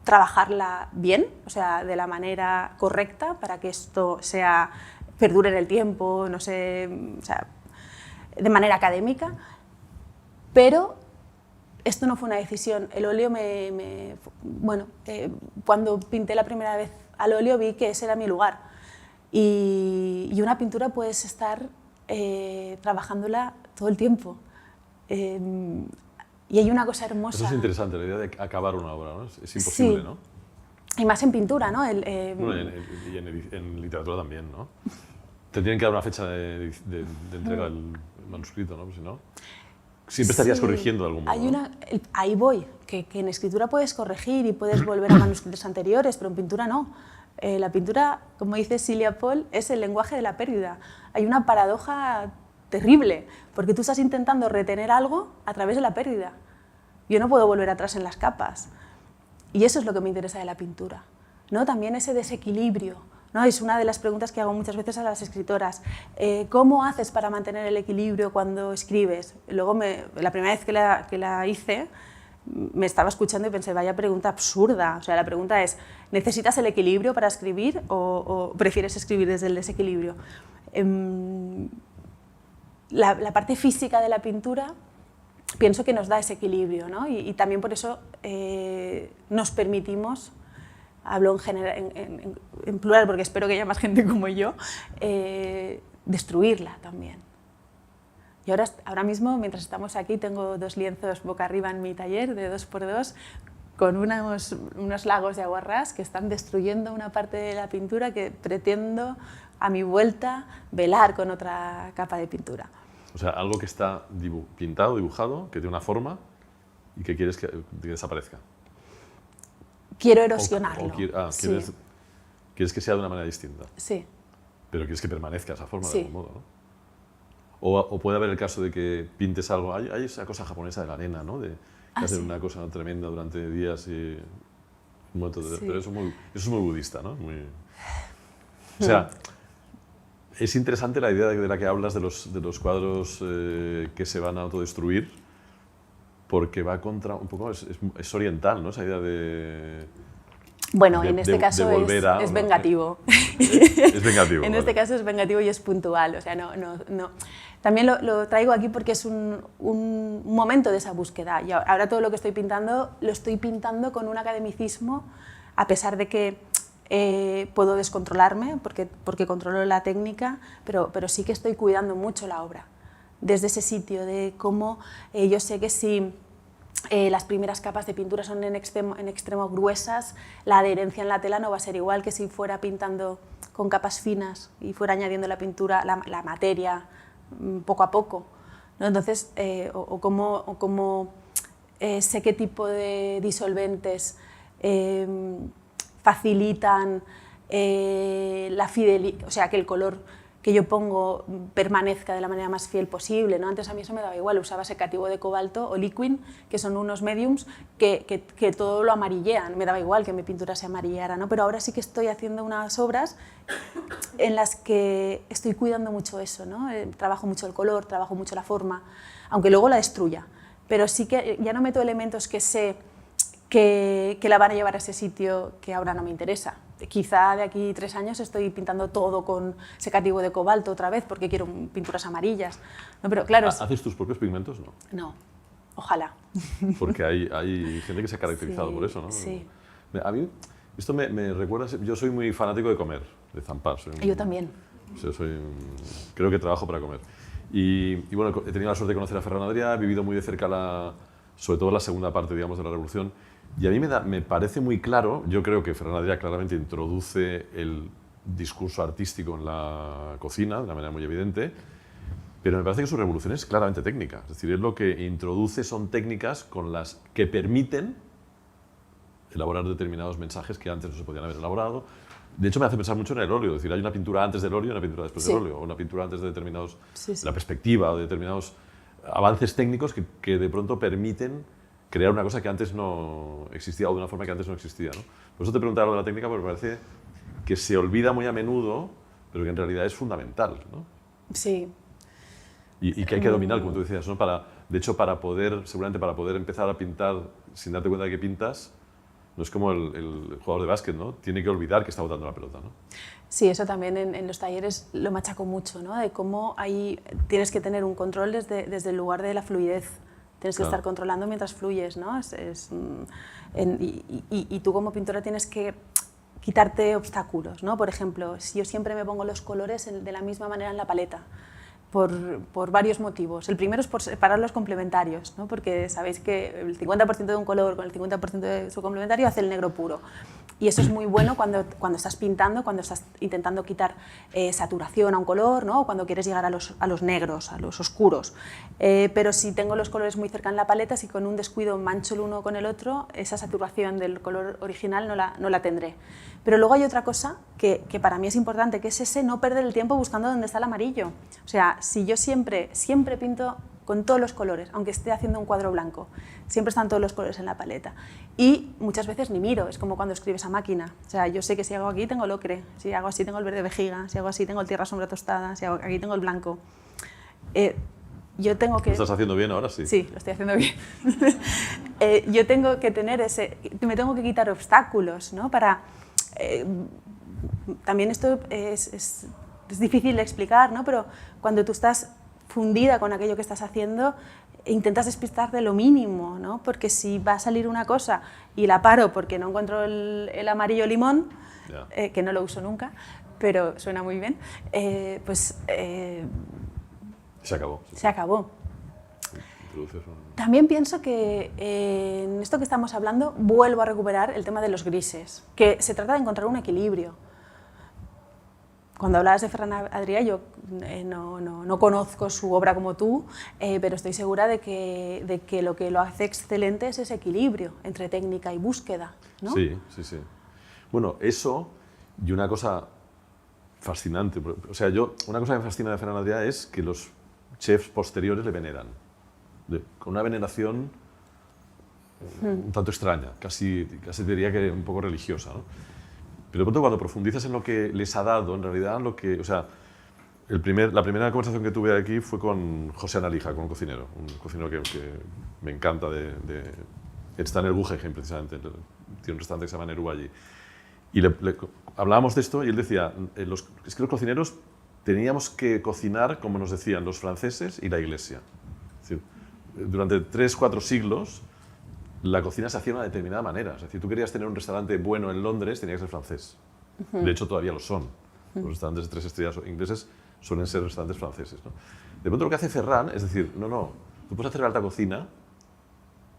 trabajarla bien, o sea, de la manera correcta para que esto perdure en el tiempo, no sé, o sea, de manera académica. Pero esto no fue una decisión. El óleo cuando pinté la primera vez al óleo vi que ese era mi lugar. Y una pintura puedes estar trabajándola todo el tiempo. Y hay una cosa hermosa. Eso es interesante, la idea de acabar una obra, ¿no? Es imposible, sí. ¿no? Y más en pintura, ¿no? Y en literatura también, ¿no? Te tienen que dar una fecha de entrega del manuscrito, ¿no? Pues si no, siempre estarías corrigiendo de algún modo. ¿No? Ahí voy, que en escritura puedes corregir y puedes volver a manuscritos anteriores, pero en pintura no. La pintura, como dice Silvia Paul, es el lenguaje de la pérdida. Hay una paradoja terrible, porque tú estás intentando retener algo a través de la pérdida. Yo no puedo volver atrás en las capas. Y eso es lo que me interesa de la pintura, ¿no? También ese desequilibrio, ¿no? Es una de las preguntas que hago muchas veces a las escritoras. ¿Cómo haces para mantener el equilibrio cuando escribes? Luego, la primera vez que la hice, me estaba escuchando y pensé, vaya pregunta absurda. O sea, la pregunta es, ¿necesitas el equilibrio para escribir o prefieres escribir desde el desequilibrio? La parte física de la pintura pienso que nos da ese equilibrio, ¿no? Y también por eso nos permitimos, hablo en plural porque espero que haya más gente como yo, destruirla también. Y ahora mismo, mientras estamos aquí, tengo 2 lienzos boca arriba en mi taller de 2x2 con unos lagos de aguarrás que están destruyendo una parte de la pintura que pretendo, a mi vuelta, velar con otra capa de pintura. O sea, algo que está pintado, dibujado, que tiene una forma y que quieres que desaparezca. Quiero erosionarlo. Quieres que sea de una manera distinta. Sí. Pero quieres que permanezca esa forma sí. de algún modo, ¿no? O puede haber el caso de que pintes algo. Hay esa cosa japonesa de la arena, ¿no? De hacer una cosa tremenda durante días y un momento de... Sí. Pero eso es muy budista, ¿no? O sea, es interesante la idea de la que hablas de los cuadros que se van a autodestruir, porque va contra un poco, es oriental, ¿no? Esa idea de... Bueno, en este caso es vengativo. Es vengativo. En este caso es vengativo y es puntual. O sea, no. También lo traigo aquí porque es un momento de esa búsqueda. Y ahora todo lo que estoy pintando, lo estoy pintando con un academicismo, a pesar de que puedo descontrolarme, porque controlo la técnica, pero sí que estoy cuidando mucho la obra. Desde ese sitio de cómo yo sé que si... las primeras capas de pintura son en extremo gruesas, la adherencia en la tela no va a ser igual que si fuera pintando con capas finas y fuera añadiendo la pintura, la materia, poco a poco, ¿no? Entonces, cómo sé qué tipo de disolventes facilitan la fidelidad, o sea, que el color que yo pongo permanezca de la manera más fiel posible, ¿no? Antes a mí eso me daba igual, usaba secativo de cobalto o liquid, que son unos mediums que todo lo amarillean, me daba igual que mi pintura se amarillara, ¿no? Pero ahora sí que estoy haciendo unas obras en las que estoy cuidando mucho eso, ¿no? Trabajo mucho el color, trabajo mucho la forma, aunque luego la destruya, pero sí que ya no meto elementos que sé que la van a llevar a ese sitio que ahora no me interesa. Quizá de aquí 3 años estoy pintando todo con secativo de cobalto otra vez porque quiero pinturas amarillas. No, pero claro, ¿Haces tus propios pigmentos? No. No, ojalá. Porque hay gente que se ha caracterizado por eso, ¿no? Sí. A mí esto me recuerda... Yo soy muy fanático de comer, de zampar. Yo también. Creo que trabajo para comer. Y bueno, he tenido la suerte de conocer a Ferran Adrià, he vivido muy de cerca sobre todo la segunda parte, digamos, de la Revolución. Y a mí me parece muy claro, yo creo que Ferran Adrià claramente introduce el discurso artístico en la cocina de una manera muy evidente, pero me parece que su revolución es claramente técnica. Es decir, lo que introduce son técnicas con las que permiten elaborar determinados mensajes que antes no se podían haber elaborado. De hecho, me hace pensar mucho en el óleo. Es decir, hay una pintura antes del óleo y una pintura después del óleo, o una pintura antes de determinados... la perspectiva, o de determinados avances técnicos que de pronto permiten crear una cosa que antes no existía o de una forma que antes no existía, ¿no? Por eso te preguntaba lo de la técnica, porque me parece que se olvida muy a menudo pero que en realidad es fundamental, ¿no? Sí. Y que hay que dominar, como tú decías, ¿no? De hecho, seguramente para poder empezar a pintar sin darte cuenta de que pintas, no es como el jugador de básquet, ¿no? Tiene que olvidar que está botando la pelota, ¿no? Sí, eso también en los talleres lo machaco mucho, ¿no? De cómo ahí tienes que tener un control desde el lugar de la fluidez. Tienes que estar controlando mientras fluyes, ¿no? Y tú como pintora tienes que quitarte obstáculos, ¿no? Por ejemplo, si yo siempre me pongo los colores de la misma manera en la paleta, por varios motivos. El primero es por separar los complementarios, ¿no? Porque sabéis que el 50% de un color con el 50% de su complementario hace el negro puro. Y eso es muy bueno cuando estás pintando, cuando estás intentando quitar saturación a un color, ¿no? O cuando quieres llegar a los negros, a los oscuros. Pero si tengo los colores muy cerca en la paleta, si con un descuido mancho el uno con el otro, esa saturación del color original no la tendré. Pero luego hay otra cosa que para mí es importante, que es ese no perder el tiempo buscando dónde está el amarillo. O sea, si yo siempre pinto con todos los colores, aunque esté haciendo un cuadro blanco, siempre están todos los colores en la paleta. Y muchas veces ni miro, es como cuando escribes a máquina. O sea, yo sé que si hago aquí tengo el ocre, si hago así tengo el verde vejiga, si hago así tengo el tierra sombra tostada, si hago aquí tengo el blanco. Yo tengo que... ¿Lo estás haciendo bien ahora? Sí. Sí, lo estoy haciendo bien. Yo tengo que tener me tengo que quitar obstáculos, ¿no? También esto es difícil de explicar, ¿no? Pero cuando tú estás fundida con aquello que estás haciendo, intentas despistarte lo mínimo, ¿no? Porque si va a salir una cosa y la paro porque no encuentro el amarillo limón, que no lo uso nunca, pero suena muy bien, pues... se acabó. Se acabó. También pienso que en esto que estamos hablando vuelvo a recuperar el tema de los grises, que se trata de encontrar un equilibrio. Cuando hablabas de Ferran Adrià, yo no conozco su obra como tú, pero estoy segura de que lo que lo hace excelente es ese equilibrio entre técnica y búsqueda, ¿no? Sí, sí, sí. Bueno, eso y una cosa fascinante, o sea, una cosa que me fascina de Ferran Adrià es que los chefs posteriores le veneran, con una veneración un tanto extraña, casi diría que un poco religiosa, ¿no? Pero de pronto cuando profundizas en lo que les ha dado, en realidad, o sea, la primera conversación que tuve aquí fue con José Analija, con un cocinero que me encanta, está en el Guggenheim precisamente, tiene un restaurante que se llama Nerú allí. Y hablábamos de esto y él decía, es que los cocineros teníamos que cocinar como nos decían los franceses y la Iglesia. Es decir, durante 3-4 siglos la cocina se hacía de una determinada manera. Es decir, tú querías tener un restaurante bueno en Londres, tenías que ser francés. De hecho, todavía lo son. Los restaurantes de 3 estrellas ingleses suelen ser restaurantes franceses, ¿no? De pronto lo que hace Ferran es decir, no, tú puedes hacer alta cocina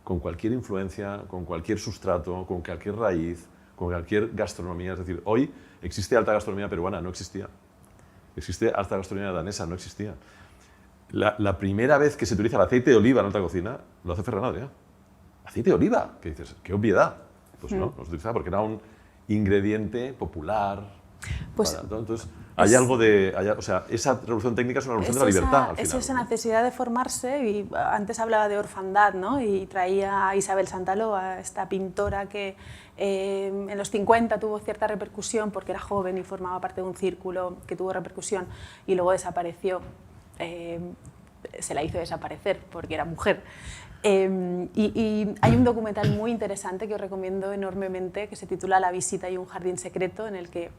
con cualquier influencia, con cualquier sustrato, con cualquier raíz, con cualquier gastronomía. Es decir, hoy existe alta gastronomía peruana, no existía. Existe alta gastronomía danesa, no existía. La primera vez que se utiliza el aceite de oliva en alta cocina lo hace Ferran Adrià. ¿Aceite de oliva? ¿Qué dices? ¡Qué obviedad! Pues no se utilizaba porque era un ingrediente popular. Pues entonces, hay algo de... o sea, esa revolución técnica es una revolución de la libertad, al final. Es esa necesidad de formarse, y antes hablaba de orfandad, ¿no? Y traía a Isabel Santaló, a esta pintora que en los 50 tuvo cierta repercusión porque era joven y formaba parte de un círculo que tuvo repercusión y luego desapareció. Se la hizo desaparecer porque era mujer. Y hay un documental muy interesante que os recomiendo enormemente que se titula La visita y un jardín secreto, en el que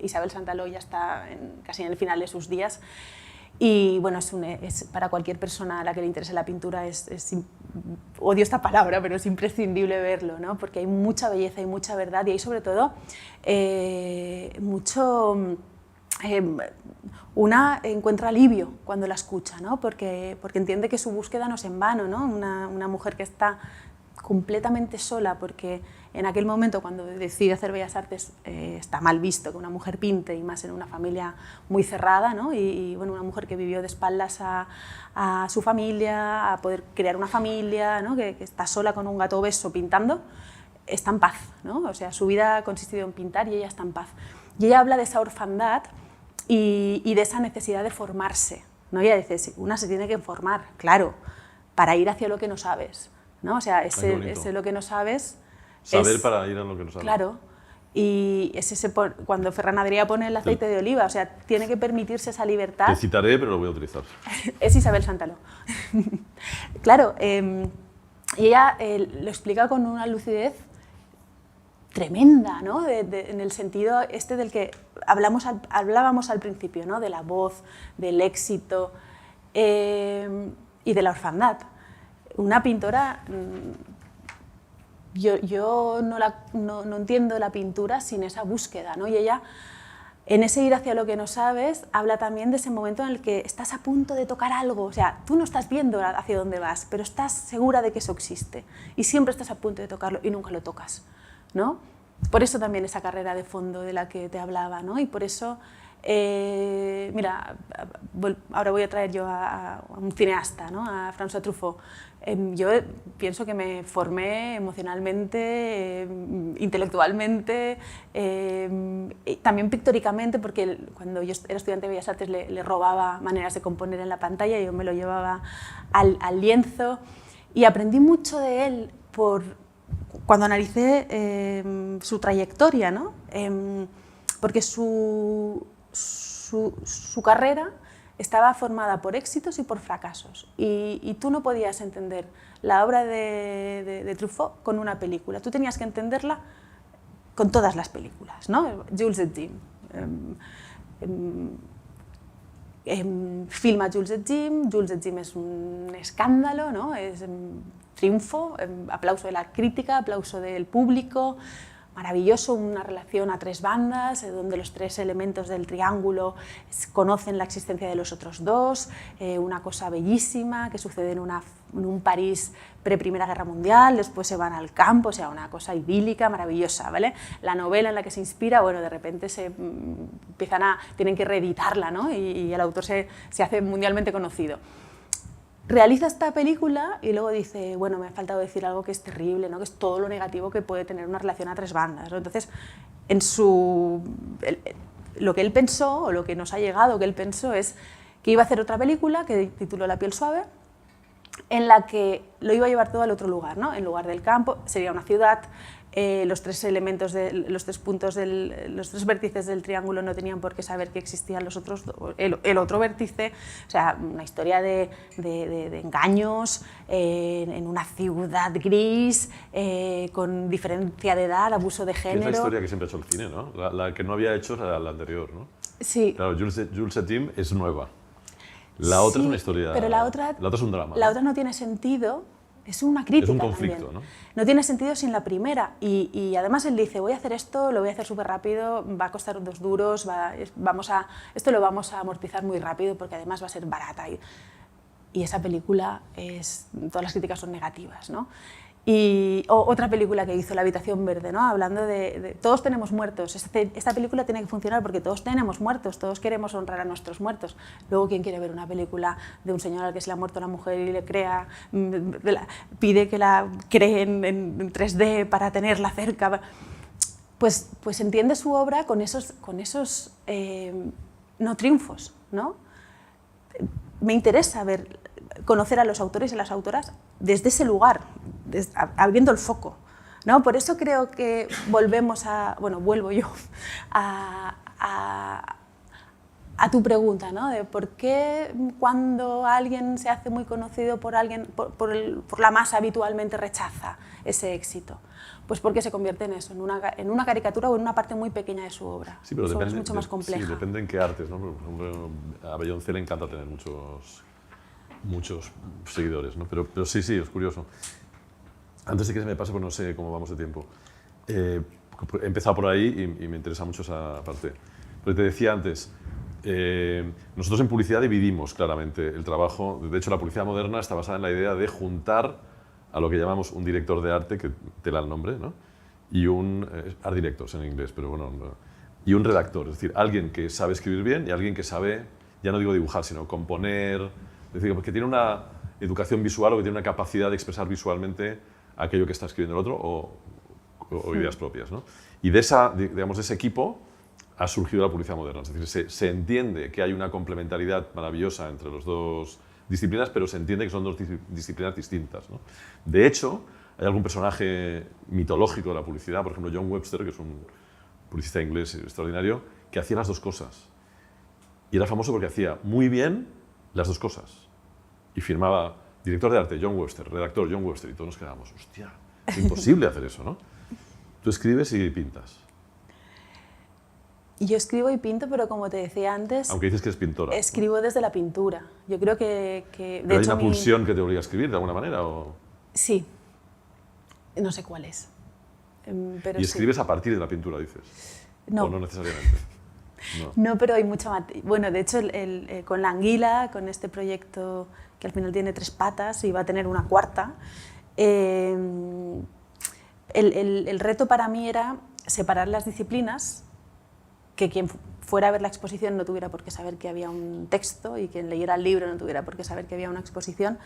Isabel Santaló ya está casi en el final de sus días. Y bueno, es para cualquier persona a la que le interese la pintura, odio esta palabra, pero es imprescindible verlo, ¿no? Porque hay mucha belleza y mucha verdad, y hay sobre todo una encuentra alivio cuando la escucha, ¿no? Porque entiende que su búsqueda no es en vano, ¿no? Una mujer que está completamente sola, porque en aquel momento cuando decide hacer Bellas Artes está mal visto que una mujer pinte, y más en una familia muy cerrada, ¿no? Y bueno, una mujer que vivió de espaldas a su familia, a poder crear una familia, ¿no? Que está sola con un gato obeso pintando, está en paz, ¿no? O sea, su vida ha consistido en pintar y ella está en paz. Y ella habla de esa orfandad y de esa necesidad de formarse, ¿no? Ella dice, una se tiene que formar, claro, para ir hacia lo que no sabes, ¿no? O sea, ese lo que no sabes... Saber para ir a lo que no sabes. Claro, Y es cuando Ferran Adrià pone el aceite de oliva, o sea, tiene que permitirse esa libertad. Te citaré, pero lo voy a utilizar. Es Isabel Santaló. Claro, y ella lo explica con una lucidez tremenda, ¿no? En el sentido este del que hablábamos al principio, ¿no? De la voz, del éxito y de la orfandad. Una pintora... Yo no entiendo la pintura sin esa búsqueda, ¿no? Y ella, en ese ir hacia lo que no sabes, habla también de ese momento en el que estás a punto de tocar algo. O sea, tú no estás viendo hacia dónde vas, pero estás segura de que eso existe. Y siempre estás a punto de tocarlo y nunca lo tocas, ¿no? Por eso también esa carrera de fondo de la que te hablaba, ¿no? Y por eso... mira, ahora voy a traer yo a un cineasta, ¿no? A François Truffaut. Yo pienso que me formé emocionalmente, intelectualmente, también pictóricamente, porque cuando yo era estudiante de Bellas Artes le robaba maneras de componer en la pantalla y yo me lo llevaba al lienzo y aprendí mucho de él cuando analicé su trayectoria, ¿no? Porque su carrera estaba formada por éxitos y por fracasos. Y tú no podías entender la obra de Truffaut con una película. Tú tenías que entenderla con todas las películas, ¿no? Jules et Jim. Filma Jules et Jim. Jules et Jim es un escándalo, ¿no? Es triunfo, aplauso de la crítica, aplauso del público. Maravilloso, una relación a tres bandas, donde los tres elementos del triángulo conocen la existencia de los otros dos, una cosa bellísima que sucede en un París pre-Primera Guerra Mundial, después se van al campo, o sea, una cosa idílica, maravillosa, ¿vale? La novela en la que se inspira, bueno, de repente tienen que reeditarla, ¿no? Y el autor se hace mundialmente conocido. Realiza esta película y luego dice, bueno, me ha faltado decir algo que es terrible, ¿no? Que es todo lo negativo que puede tener una relación a tres bandas, ¿no? Entonces, lo que él pensó, o lo que nos ha llegado que él pensó, es que iba a hacer otra película que tituló La piel suave, en la que lo iba a llevar todo al otro lugar, ¿no? En lugar del campo, sería una ciudad. Los tres elementos, los tres vértices del triángulo no tenían por qué saber que existían los otros, el otro vértice, o sea, una historia de engaños en una ciudad gris, con diferencia de edad, abuso de género. Es la historia que siempre ha hecho el cine, ¿no? La que no había hecho era la anterior, ¿no? Sí. Claro, Jules et Jim es nueva. La otra es una historia... Pero la otra es un drama. La otra no tiene sentido. Es una crítica. Es un conflicto, también. ¿no? No tiene sentido sin la primera. Y además él dice, voy a hacer esto, lo voy a hacer súper rápido, va a costar 2 duros, esto lo vamos a amortizar muy rápido porque además va a ser barata. Y esa película, todas las críticas son negativas, ¿no? Y otra película que hizo, La habitación verde, ¿no? Hablando de todos tenemos muertos. Esta película tiene que funcionar porque todos tenemos muertos, todos queremos honrar a nuestros muertos. Luego, ¿quién quiere ver una película de un señor al que se le ha muerto una mujer y le pide que la creen en 3D para tenerla cerca? Pues entiende su obra con esos no triunfos, ¿no? Me interesa conocer a los autores y las autoras desde ese lugar, abriendo el foco, ¿no? Por eso creo que vuelvo yo a tu pregunta, ¿no? De por qué cuando alguien se hace muy conocido por la masa habitualmente rechaza ese éxito. Pues porque se convierte en eso, en una caricatura o en una parte muy pequeña de su obra. Sí, pero es mucho más compleja. Sí, depende en qué artes, ¿no? Por ejemplo, a Beyoncé le encanta tener muchos seguidores, ¿no? Pero sí, es curioso. Antes de que se me pase, pues no sé cómo vamos de tiempo. He empezado por ahí y me interesa mucho esa parte. Pero te decía antes, nosotros en publicidad dividimos claramente el trabajo. De hecho, la publicidad moderna está basada en la idea de juntar a lo que llamamos un director de arte, que te da el nombre, ¿no? Y un art directors en inglés, pero bueno, y un redactor, es decir, alguien que sabe escribir bien y alguien que sabe, ya no digo dibujar, sino componer, es decir, que tiene una educación visual o que tiene una capacidad de expresar visualmente aquello que está escribiendo el otro o ideas propias, ¿no? Y de ese equipo ha surgido la publicidad moderna, es decir, se entiende que hay una complementariedad maravillosa entre las dos disciplinas, pero se entiende que son dos disciplinas distintas, ¿no? De hecho, hay algún personaje mitológico de la publicidad, por ejemplo, John Webster, que es publicista inglés extraordinario, que hacía las dos cosas. Y era famoso porque hacía muy bien las dos cosas. Y firmaba director de arte John Webster, redactor John Webster, y todos nos quedábamos, hostia, es imposible hacer eso, ¿no? Tú escribes y pintas. Yo escribo y pinto, pero como te decía antes... Aunque dices que eres pintora. Escribo desde la pintura. Yo creo que ¿Pero hay una pulsión que te obliga a escribir de alguna manera? ¿O? Sí. No sé cuál es. Pero ¿Y escribes sí. a partir de la pintura, dices? No. ¿O no necesariamente? No, pero hay mucha materia. Bueno, de hecho, con la anguila, con este proyecto que al final tiene 3 patas y va a tener una cuarta, el reto para mí era separar las disciplinas, que quien fuera a ver la exposición no tuviera por qué saber que había un texto y quien leyera el libro no tuviera por qué saber que había una exposición,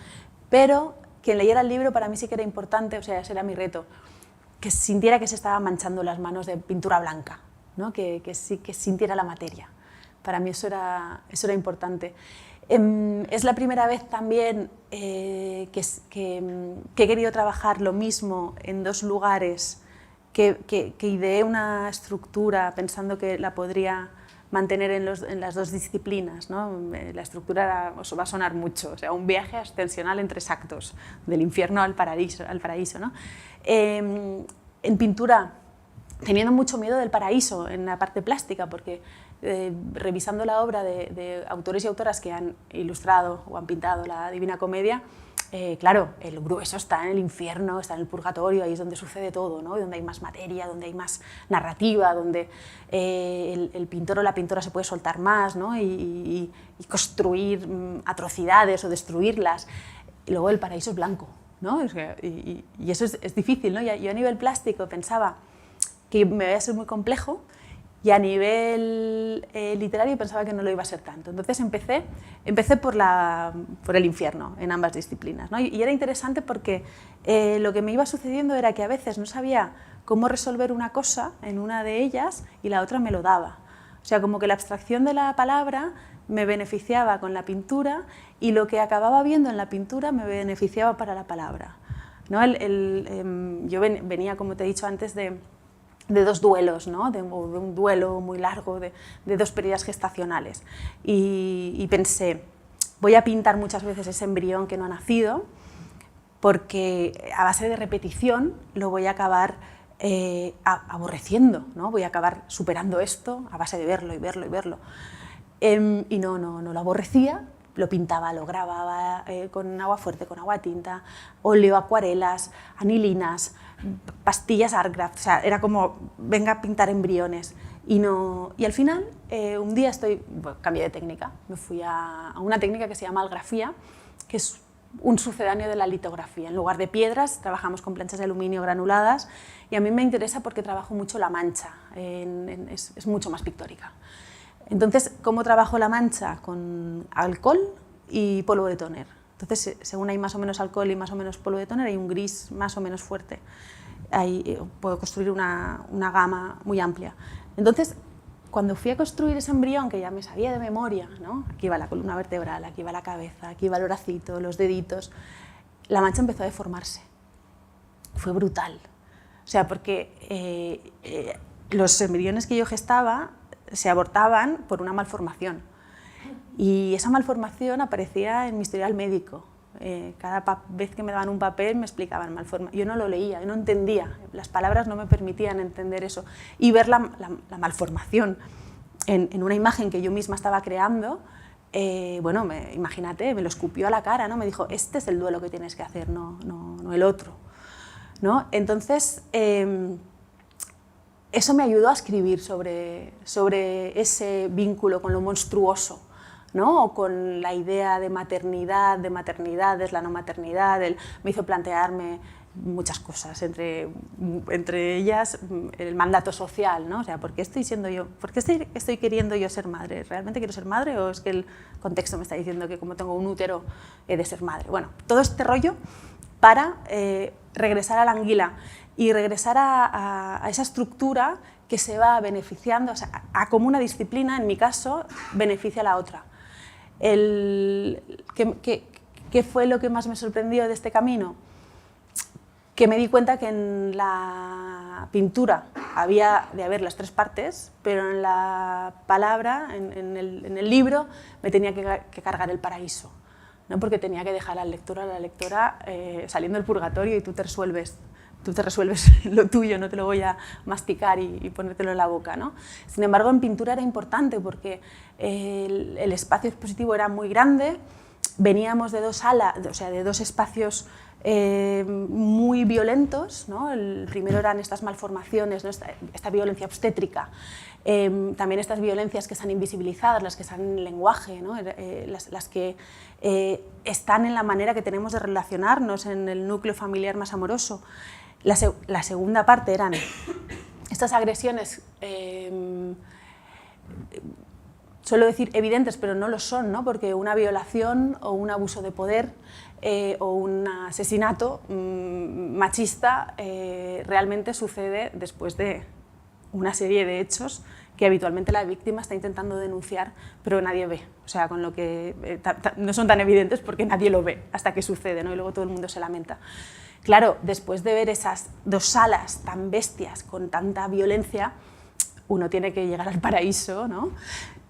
pero quien leyera el libro para mí sí que era importante, o sea, ese era mi reto, que sintiera que se estaba manchando las manos de pintura blanca, ¿no? que sintiera la materia. Para mí eso era importante. Es la primera vez también que he querido trabajar lo mismo en 2 lugares, que ideé una estructura pensando que la podría mantener en las 2 disciplinas, ¿no? La estructura os va a sonar mucho, o sea, un viaje ascensional en 3 actos, del infierno al paraíso, ¿no? En pintura, teniendo mucho miedo del paraíso en la parte plástica, porque revisando la obra de autores y autoras que han ilustrado o han pintado la Divina Comedia, claro, el grueso está en el infierno, está en el purgatorio, ahí es donde sucede todo, ¿no? Donde hay más materia, donde hay más narrativa, donde el pintor o la pintora se puede soltar más, ¿no? y construir atrocidades o destruirlas. Y luego el paraíso es blanco, ¿no? Y eso es difícil, ¿no? Yo a nivel plástico pensaba que me iba a ser muy complejo, y a nivel literario pensaba que no lo iba a ser tanto. Entonces empecé por el infierno en ambas disciplinas, ¿no? Y era interesante porque lo que me iba sucediendo era que a veces no sabía cómo resolver una cosa en una de ellas y la otra me lo daba. O sea, como que la abstracción de la palabra me beneficiaba con la pintura y lo que acababa viendo en la pintura me beneficiaba para la palabra, ¿no? Yo venía, como te he dicho antes, de 2 duelos, ¿no? de un duelo muy largo, de 2 pérdidas gestacionales. Y pensé, voy a pintar muchas veces ese embrión que no ha nacido, porque a base de repetición lo voy a acabar aborreciendo, ¿no? Voy a acabar superando esto a base de verlo y verlo y verlo. Y no lo aborrecía, lo pintaba, lo grababa con agua fuerte, con agua tinta, óleo, acuarelas, anilinas, pastillas Artcraft, o sea, era como, venga a pintar embriones. Y al final, un día cambié de técnica, me fui a una técnica que se llama algrafía, que es un sucedáneo de la litografía. En lugar de piedras, trabajamos con planchas de aluminio granuladas, y a mí me interesa porque trabajo mucho la mancha, es mucho más pictórica. Entonces, ¿cómo trabajo la mancha? Con alcohol y polvo de tóner. Entonces, según hay más o menos alcohol y más o menos polvo de tóner, hay un gris más o menos fuerte. Ahí puedo construir una gama muy amplia. Entonces, cuando fui a construir ese embrión, que ya me sabía de memoria, ¿no? Aquí va la columna vertebral, aquí va la cabeza, aquí va el bracito, los deditos, la mancha empezó a deformarse. Fue brutal. O sea, porque los embriones que yo gestaba se abortaban por una malformación. Y esa malformación aparecía en mi historial médico. Cada vez que me daban un papel me explicaban malformación. Yo no lo leía, yo no entendía. Las palabras no me permitían entender eso. Y ver la malformación en una imagen que yo misma estaba creando, bueno, imagínate, me lo escupió a la cara, ¿no? Me dijo, este es el duelo que tienes que hacer, no el otro, ¿no? Entonces, eso me ayudó a escribir sobre ese vínculo con lo monstruoso, ¿no? O con la idea de maternidades, la no maternidad. Me hizo plantearme muchas cosas, entre ellas el mandato social, ¿no? O sea, ¿por qué estoy queriendo yo ser madre? ¿Realmente quiero ser madre o es que el contexto me está diciendo que como tengo un útero he de ser madre? Bueno, todo este rollo para regresar a la anguila y regresar a esa estructura que se va beneficiando, o sea, a como una disciplina, en mi caso, beneficia a la otra. ¿Qué fue lo que más me sorprendió de este camino? que me di cuenta que en la pintura había de haber las 3 partes, pero en la palabra, en el libro, me tenía que cargar el paraíso, ¿no? Porque tenía que dejar al lector o a la lectora saliendo del purgatorio y tú te resuelves lo tuyo, no te lo voy a masticar y ponértelo en la boca, ¿no? Sin embargo, en pintura era importante porque el espacio expositivo era muy grande, veníamos de 2 salas, o sea, de 2 espacios muy violentos, ¿no? El primero eran estas malformaciones, ¿no? esta violencia obstétrica, también estas violencias que están invisibilizadas, las que están en el lenguaje, ¿no? las que están en la manera que tenemos de relacionarnos, en el núcleo familiar más amoroso. La segunda parte eran estas agresiones, suelo decir evidentes, pero no lo son, ¿no? Porque una violación o un abuso de poder o un asesinato machista realmente sucede después de una serie de hechos que habitualmente la víctima está intentando denunciar, pero nadie ve. O sea, con lo que no son tan evidentes porque nadie lo ve hasta que sucede, ¿no? Y luego todo el mundo se lamenta. Claro, después de ver esas 2 salas tan bestias, con tanta violencia, uno tiene que llegar al paraíso, ¿no?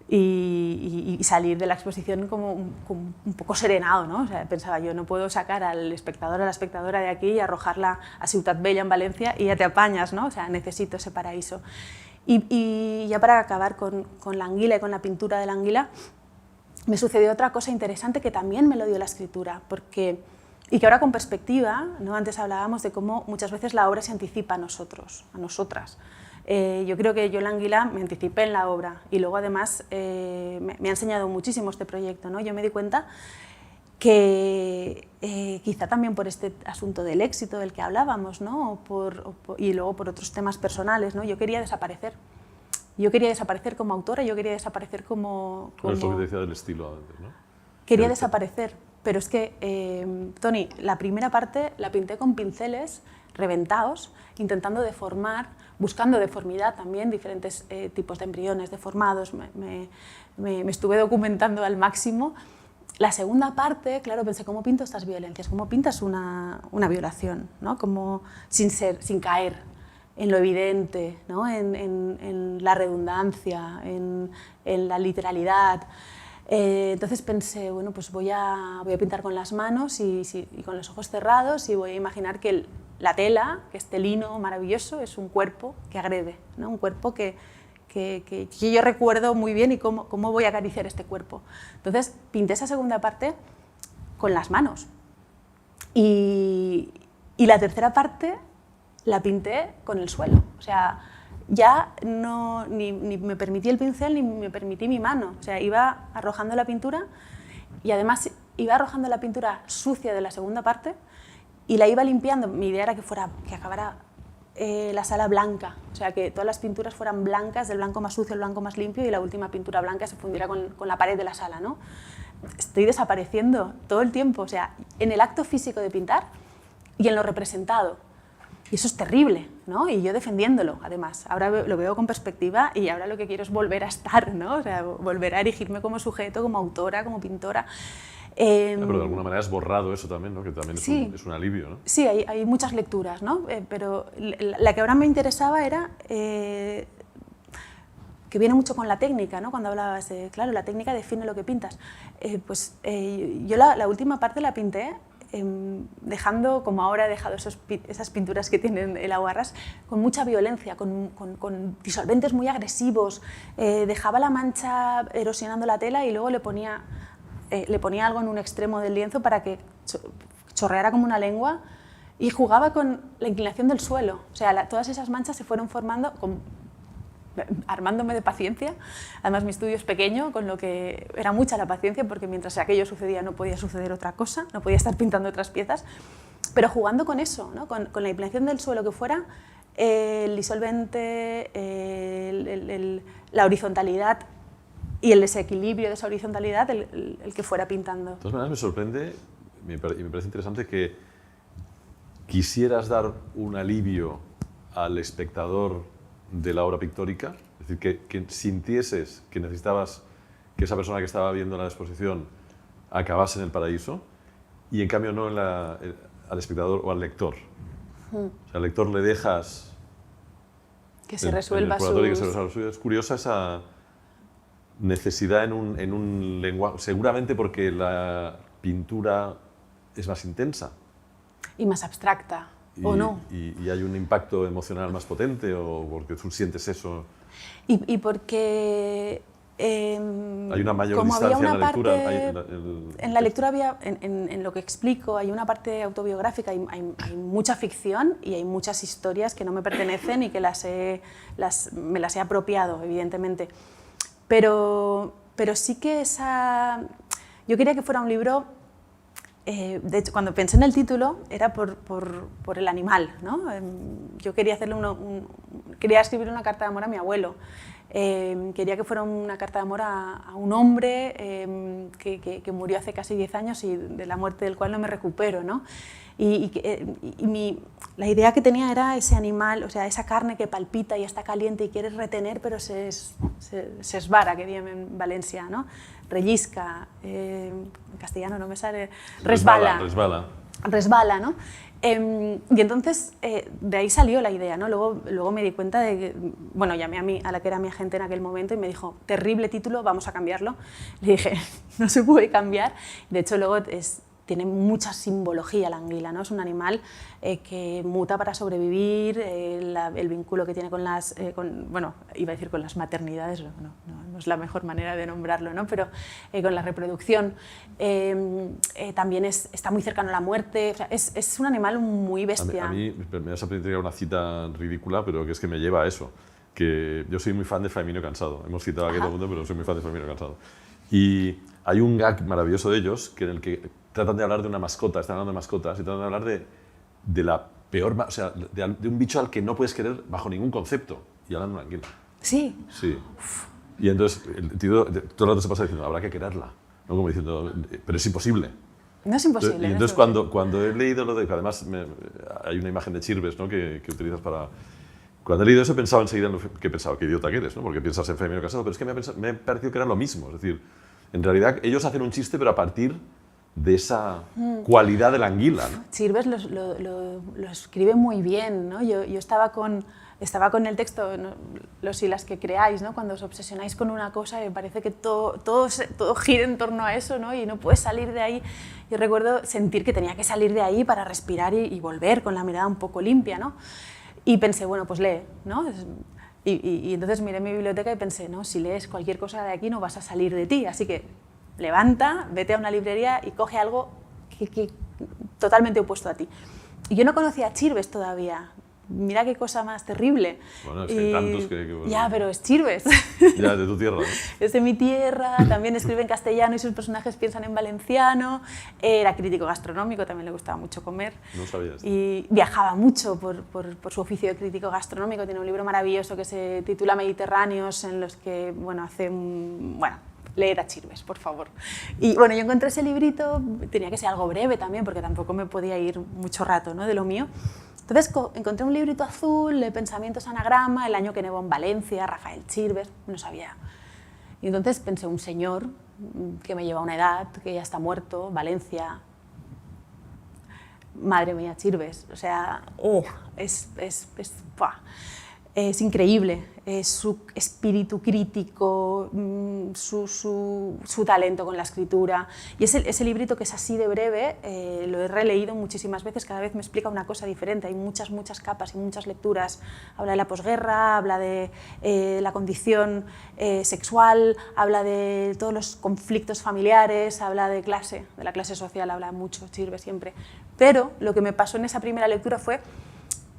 Y salir de la exposición como un poco serenado, ¿no? O sea, pensaba yo, no puedo sacar al espectador, a la espectadora de aquí y arrojarla a Ciutat Bella en Valencia y ya te apañas, ¿no? O sea, necesito ese paraíso. Y ya para acabar con la anguila y con la pintura de la anguila, me sucedió otra cosa interesante que también me lo dio la escritura, y que ahora con perspectiva, ¿no? Antes hablábamos de cómo muchas veces la obra se anticipa a nosotros, a nosotras. Yo creo que yo en la anguila me anticipé en la obra y luego además me ha enseñado muchísimo este proyecto, ¿no? Yo me di cuenta que quizá también por este asunto del éxito del que hablábamos, ¿no? Y luego por otros temas personales, ¿no? Yo quería desaparecer. Yo quería desaparecer como autora, yo quería desaparecer como... Pero es lo que te decía del estilo antes, ¿no? Quería desaparecer, pero es que, Toni, la primera parte la pinté con pinceles reventados, intentando deformar, buscando deformidad también, diferentes tipos de embriones deformados, me estuve documentando al máximo. La segunda parte, claro, pensé, ¿cómo pinto estas violencias? ¿Cómo pintas una violación? ¿No? Como sin caer en lo evidente, ¿no? en la redundancia, en la literalidad. Entonces pensé, bueno, pues voy a pintar con las manos y con los ojos cerrados y voy a imaginar que la tela, que este lino maravilloso, es un cuerpo que agrede, ¿no? Un cuerpo que yo recuerdo muy bien y cómo voy a acariciar este cuerpo. Entonces pinté esa segunda parte con las manos y la tercera parte la pinté con el suelo. O sea, ya ni me permití el pincel ni me permití mi mano. O sea, iba arrojando la pintura y además iba arrojando la pintura sucia de la segunda parte y la iba limpiando. Mi idea era que acabara la sala blanca, o sea, que todas las pinturas fueran blancas, del blanco más sucio al blanco más limpio y la última pintura blanca se fundiera con la pared de la sala, ¿no? Estoy desapareciendo todo el tiempo, o sea, en el acto físico de pintar y en lo representado. Y eso es terrible, ¿no? Y yo defendiéndolo, además. Ahora lo veo con perspectiva y ahora lo que quiero es volver a estar, ¿no? O sea, volver a erigirme como sujeto, como autora, como pintora. Pero de alguna manera has borrado eso también, ¿no? Que también sí, es un alivio, ¿no? Sí, hay muchas lecturas, ¿no? Pero la que ahora me interesaba era que viene mucho con la técnica, ¿no? Cuando hablabas de, claro, la técnica define lo que pintas. Yo la última parte la pinté dejando, como ahora he dejado esas pinturas que tienen el aguarrás, con mucha violencia, con disolventes muy agresivos. Dejaba la mancha erosionando la tela y luego le ponía algo en un extremo del lienzo para que chorreara como una lengua y jugaba con la inclinación del suelo. O sea, todas esas manchas se fueron formando armándome de paciencia. Además, mi estudio es pequeño, con lo que era mucha la paciencia, porque mientras aquello sucedía no podía suceder otra cosa, no podía estar pintando otras piezas, pero jugando con eso, ¿no? con la inclinación del suelo que fuera, el disolvente, la horizontalidad y el desequilibrio de esa horizontalidad, el que fuera pintando. De todas maneras, me sorprende y me parece interesante que quisieras dar un alivio al espectador de la obra pictórica, es decir, que sintieses que necesitabas que esa persona que estaba viendo la exposición acabase en el paraíso y en cambio no al espectador o al lector. O sea, al lector le dejas que se resuelva que se resuelva lo suyo. Es curiosa esa necesidad en un lenguaje, seguramente porque la pintura es más intensa. Y más abstracta, ¿o no? Y hay un impacto emocional más potente, o porque tú sientes eso. Y porque... hay una mayor distancia en la lectura. En la lectura había, en lo que explico, hay una parte autobiográfica, hay mucha ficción y hay muchas historias que no me pertenecen y que me las he apropiado, evidentemente. Pero sí que yo quería que fuera un libro. De hecho, cuando pensé en el título era por el animal, ¿no? Yo quería quería escribir una carta de amor a mi abuelo. Quería que fuera una carta de amor a un hombre que murió hace casi 10 años y de la muerte del cual no me recupero, ¿no? La idea que tenía era ese animal, o sea, esa carne que palpita y está caliente y quieres retener, pero se esvara, que bien en Valencia, ¿no? Rellisca, en castellano no me sale, resbala. Resbala, ¿no? Y entonces de ahí salió la idea, ¿no? Luego me di cuenta de que, bueno, llamé a la que era mi agente en aquel momento y me dijo, terrible título, vamos a cambiarlo. Le dije, no se puede cambiar. De hecho, luego tiene mucha simbología la anguila, ¿no? Es un animal que muta para sobrevivir, el vínculo que tiene con bueno, iba a decir con las maternidades, no es la mejor manera de nombrarlo, ¿no? Pero con la reproducción, también está muy cercano a la muerte, o sea, es un animal muy bestia. A mí me vas a pedir una cita ridícula, pero que es que me lleva a eso, que yo soy muy fan de Faemino Cansado, hemos citado aquí todo el mundo, pero soy muy fan de Faemino Cansado. Y hay un gag maravilloso de ellos, en el que tratan de hablar de una mascota, están hablando de mascotas, y tratan de hablar de la peor, o sea, de un bicho al que no puedes querer bajo ningún concepto, y hablan de una anguila. Sí. Sí. Y entonces el tío todo el rato se pasa diciendo, habrá que quererla, ¿no? Como diciendo, pero es imposible. No es imposible. Y entonces cuando he leído lo de, que además hay una imagen de Chirves, ¿no? que utilizas para... Cuando he leído eso pensaba enseguida en lo que pensaba, qué idiota que eres, ¿no? Porque piensas en Faemino Cansado, pero es que me ha parecido que era lo mismo, es decir, en realidad ellos hacen un chiste, pero a partir de esa cualidad de la anguila, ¿no? Chirves lo escribe muy bien, ¿no? Yo estaba con el texto, ¿no? Los y las que creáis, ¿no? Cuando os obsesionáis con una cosa, me parece que todo gira en torno a eso, ¿no? Y no puedes salir de ahí. Yo recuerdo sentir que tenía que salir de ahí para respirar y volver con la mirada un poco limpia, ¿no? Y pensé, bueno, pues lee, ¿no? Y entonces miré mi biblioteca y pensé, no, si lees cualquier cosa de aquí no vas a salir de ti, así que levanta, vete a una librería y coge algo que totalmente opuesto a ti. Y yo no conocía a Chirves todavía. Mira qué cosa más terrible. Bueno, es que hay tantos que... Ya, pero es Chirves. Ya, de tu tierra, ¿no? Es de mi tierra, también escribe en castellano y sus personajes piensan en valenciano. Era crítico gastronómico, también le gustaba mucho comer. No sabía esto. Y viajaba mucho por su oficio de crítico gastronómico. Tiene un libro maravilloso que se titula Mediterráneos, en los que, bueno, leer a Chirves, por favor. Y bueno, yo encontré ese librito, tenía que ser algo breve también, porque tampoco me podía ir mucho rato, ¿no? De lo mío. Entonces encontré un librito azul de pensamientos anagrama, el año que nevó en Valencia, Rafael Chirves, no sabía. Y entonces pensé, un señor que me lleva a una edad, que ya está muerto, Valencia, madre mía, Chirves, o sea, es increíble, su espíritu crítico, su talento con la escritura. Y ese librito que es así de breve, lo he releído muchísimas veces, cada vez me explica una cosa diferente, hay muchas capas y muchas lecturas. Habla de la posguerra, habla de la condición sexual, habla de todos los conflictos familiares, habla de la clase social, habla mucho, sirve siempre. Pero lo que me pasó en esa primera lectura fue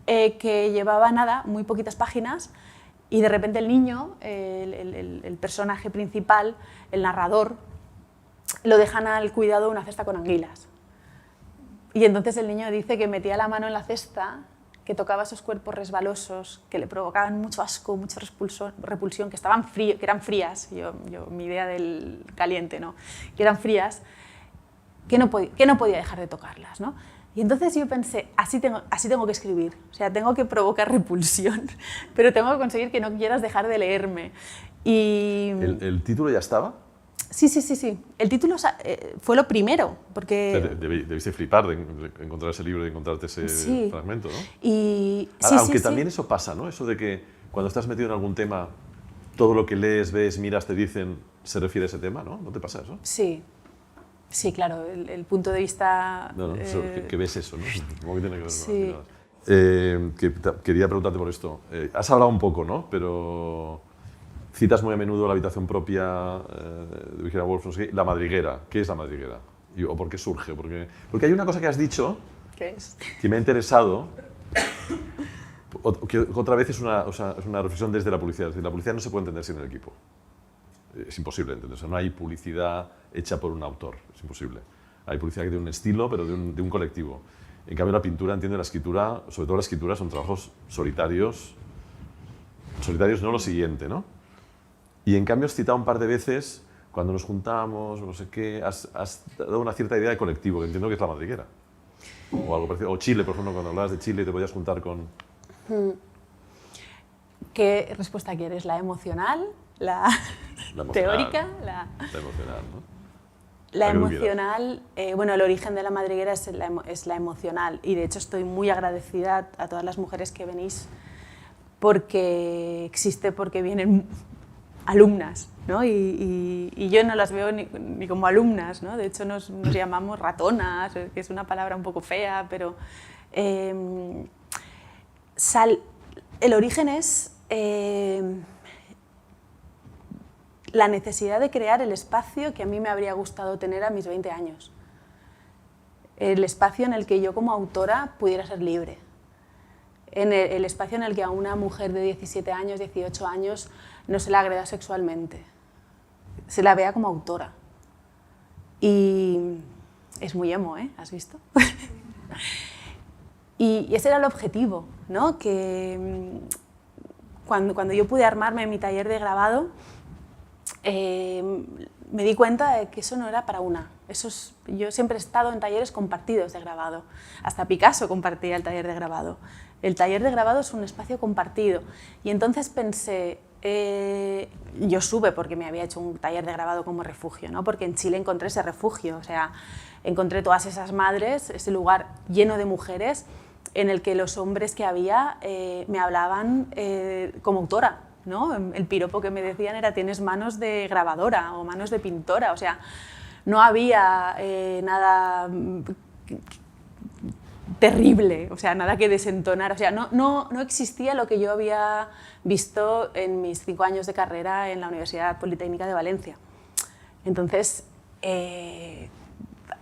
que llevaba muy poquitas páginas, y de repente el niño, el personaje principal, el narrador, lo dejan al cuidado de una cesta con anguilas. Y entonces el niño dice que metía la mano en la cesta, que tocaba esos cuerpos resbalosos, que le provocaban mucho asco, mucha repulsión, que eran frías, mi idea del caliente, ¿no? Que eran frías, que no podía dejar de tocarlas, ¿no? Y entonces yo pensé, así tengo que escribir, o sea, tengo que provocar repulsión, pero tengo que conseguir que no quieras dejar de leerme. Y ¿El título ya estaba? Sí. El título fue lo primero, porque... Debiste flipar de encontrar ese libro y de encontrarte ese fragmento, ¿no? Y, Aunque también eso pasa, ¿no? Eso de que cuando estás metido en algún tema, todo lo que lees, ves, miras, te dicen, se refiere a ese tema, ¿no? ¿No te pasa eso? Sí, claro, el punto de vista... que ves eso, ¿no? ¿Cómo que tiene que ver con sí. Quería preguntarte por esto. Has hablado un poco, ¿no? Pero citas muy a menudo La habitación propia de Virginia Woolf, no sé qué. La madriguera. ¿Qué es la madriguera? ¿O por qué surge? Porque hay una cosa que has dicho ¿Qué es? que me ha interesado, que otra vez es una reflexión desde la publicidad. Es decir, la publicidad no se puede entender sin el equipo. Es imposible entender. O sea, no hay publicidad hecha por un autor. Es imposible. Hay publicidad que tiene un estilo, pero de un colectivo. En cambio, la pintura entiende la escritura, sobre todo la escritura, son trabajos solitarios. Solitarios no lo siguiente, ¿no? Y en cambio has citado un par de veces, cuando nos juntamos, no sé qué, has dado una cierta idea de colectivo, que entiendo que es la madriguera. O algo parecido. O Chile, por ejemplo, cuando hablabas de Chile te podías juntar con... ¿Qué respuesta quieres? ¿La emocional? ¿La teórica? La emocional, ¿no? La emocional, bueno, el origen de la madriguera es la emocional, y de hecho estoy muy agradecida a todas las mujeres que venís porque existe, porque vienen alumnas, ¿no? Y yo no las veo ni como alumnas, ¿no? De hecho nos llamamos ratonas, que es una palabra un poco fea, pero el origen es la necesidad de crear el espacio que a mí me habría gustado tener a mis 20 años. El espacio en el que yo como autora pudiera ser libre. El espacio en el que a una mujer de 17 años, 18 años, no se la agreda sexualmente. Se la vea como autora. Y es muy emo, ¿eh? ¿Has visto? Y ese era el objetivo, ¿no? Que cuando yo pude armarme en mi taller de grabado, me di cuenta de que eso no era para una. Yo siempre he estado en talleres compartidos de grabado. Hasta Picasso compartía el taller de grabado. El taller de grabado es un espacio compartido. Y entonces pensé, yo supe porque me había hecho un taller de grabado como refugio, ¿no? Porque en Chile encontré ese refugio, o sea, encontré todas esas madres, ese lugar lleno de mujeres en el que los hombres que había me hablaban como autora, ¿no? El piropo que me decían era: tienes manos de grabadora o manos de pintora, o sea, no había nada terrible, o sea, nada que desentonar, o sea, no existía lo que yo había visto en mis 5 años de carrera en la Universidad Politécnica de Valencia. Entonces,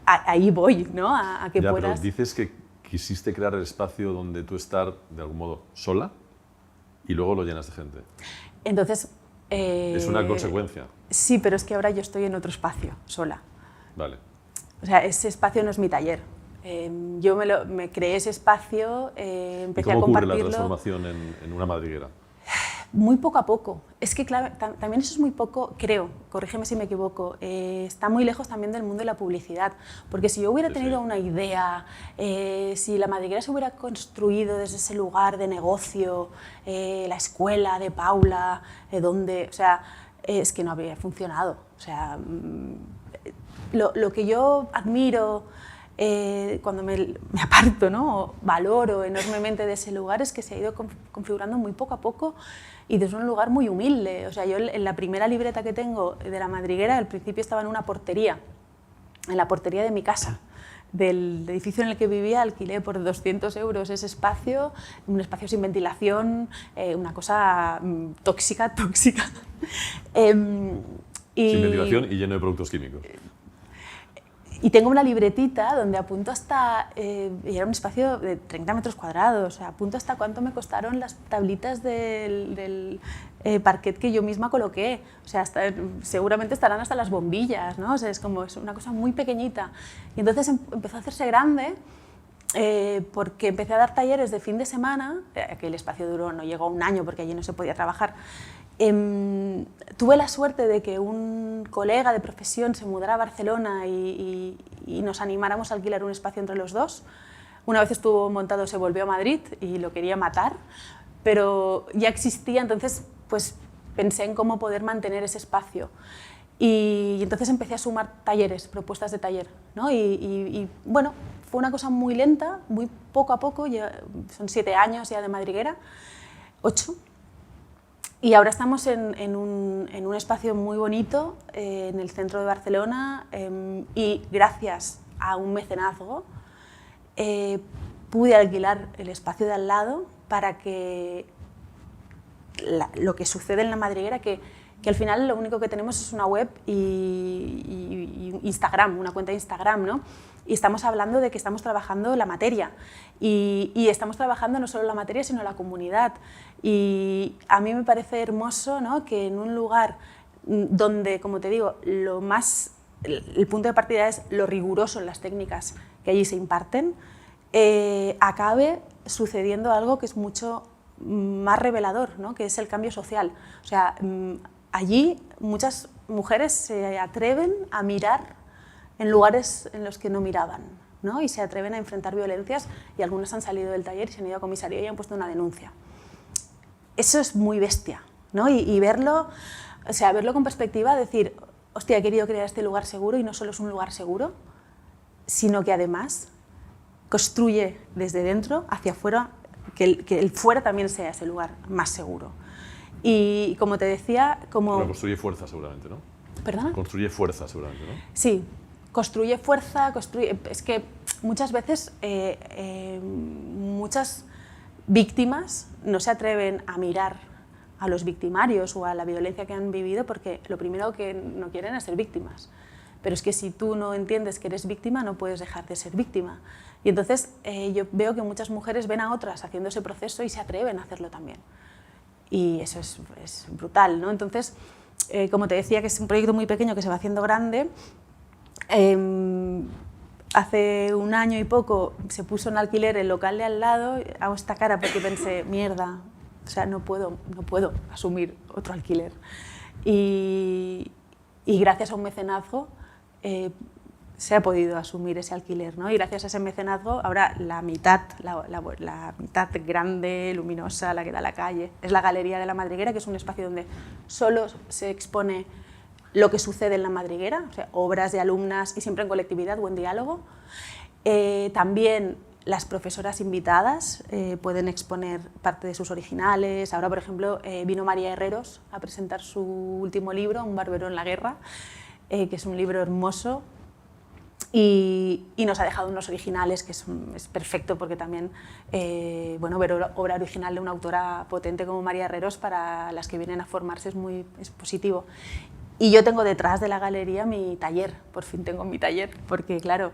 ahí voy, ¿no? A que puedas... Pero dices que quisiste crear el espacio donde tú estar, de algún modo, sola, y luego lo llenas de gente. Entonces... es una consecuencia. Sí, pero es que ahora yo estoy en otro espacio, sola. Vale. O sea, ese espacio no es mi taller. Yo me creé ese espacio, empecé a compartirlo... ¿Cómo ocurre la transformación en una madriguera? Muy poco a poco. Es que, claro, también eso es muy poco, creo, corrígeme si me equivoco, está muy lejos también del mundo de la publicidad. Porque si yo hubiera tenido una idea, si la madriguera se hubiera construido desde ese lugar de negocio, la escuela de Paula, donde, o sea, es que no habría funcionado. O sea, lo que yo admiro cuando me aparto, ¿no? Valoro enormemente de ese lugar, es que se ha ido configurando muy poco a poco y desde un lugar muy humilde. O sea, yo en la primera libreta que tengo de la madriguera, al principio estaba en una portería, en la portería de mi casa. Del edificio en el que vivía, alquilé por 200 euros ese espacio, un espacio sin ventilación, una cosa tóxica. Sin ventilación y lleno de productos químicos. Y tengo una libretita donde apunto hasta, y era un espacio de 30 metros cuadrados, o sea, apunto hasta cuánto me costaron las tablitas del parquet que yo misma coloqué, o sea, seguramente estarán hasta las bombillas, ¿no? O sea, es una cosa muy pequeñita. Y entonces empezó a hacerse grande porque empecé a dar talleres de fin de semana, que el espacio duró, no llegó a un año porque allí no se podía trabajar. Tuve la suerte de que un colega de profesión se mudara a Barcelona y nos animáramos a alquilar un espacio entre los dos. Una vez estuvo montado, se volvió a Madrid y lo quería matar, pero ya existía, entonces pues pensé en cómo poder mantener ese espacio. Y entonces empecé a sumar talleres, propuestas de taller, ¿no? Y bueno, fue una cosa muy lenta, muy poco a poco, ya son 7 años ya de madriguera, 8. Y ahora estamos en un espacio muy bonito en el centro de Barcelona y gracias a un mecenazgo pude alquilar el espacio de al lado para que lo que sucede en la madriguera, que al final lo único que tenemos es una web y Instagram, una cuenta de Instagram, ¿no? Y estamos hablando de que estamos trabajando la materia y estamos trabajando no solo la materia sino la comunidad. Y a mí me parece hermoso, ¿no?, que en un lugar donde, como te digo, el punto de partida es lo riguroso en las técnicas que allí se imparten, acabe sucediendo algo que es mucho más revelador, ¿no?, que es el cambio social. O sea, allí muchas mujeres se atreven a mirar en lugares en los que no miraban, ¿no?, y se atreven a enfrentar violencias, y algunas han salido del taller y se han ido a comisaría y han puesto una denuncia. Eso es muy bestia, ¿no? Y verlo, o sea, verlo con perspectiva, decir, hostia, he querido crear este lugar seguro y no solo es un lugar seguro, sino que además construye desde dentro hacia afuera, que el fuera también sea ese lugar más seguro. Y como te decía, como... Pero construye fuerza seguramente, ¿no? ¿Perdona? Construye fuerza seguramente, ¿no? Sí, construye fuerza, es que muchas veces muchas víctimas no se atreven a mirar a los victimarios o a la violencia que han vivido porque lo primero que no quieren es ser víctimas. Pero es que si tú no entiendes que eres víctima, no puedes dejar de ser víctima. Y entonces yo veo que muchas mujeres ven a otras haciendo ese proceso y se atreven a hacerlo también. Y eso es brutal, ¿no? Entonces, como te decía, que es un proyecto muy pequeño que se va haciendo grande. Hace 1 año y poco se puso en alquiler el local de al lado. Hago esta cara porque pensé, mierda, o sea, no puedo asumir otro alquiler. Y gracias a un mecenazgo se ha podido asumir ese alquiler, ¿no? Y gracias a ese mecenazgo, ahora la mitad grande, luminosa, la que da a la calle, es la Galería de la Madriguera, que es un espacio donde solo se expone lo que sucede en la madriguera, o sea, obras de alumnas y siempre en colectividad o en diálogo. También las profesoras invitadas pueden exponer parte de sus originales. Ahora, por ejemplo, vino María Herreros a presentar su último libro, Un barbero en la guerra, que es un libro hermoso y nos ha dejado unos originales que es perfecto porque también bueno, ver obra original de una autora potente como María Herreros para las que vienen a formarse es positivo. Y yo tengo detrás de la galería mi taller, por fin tengo mi taller, porque claro,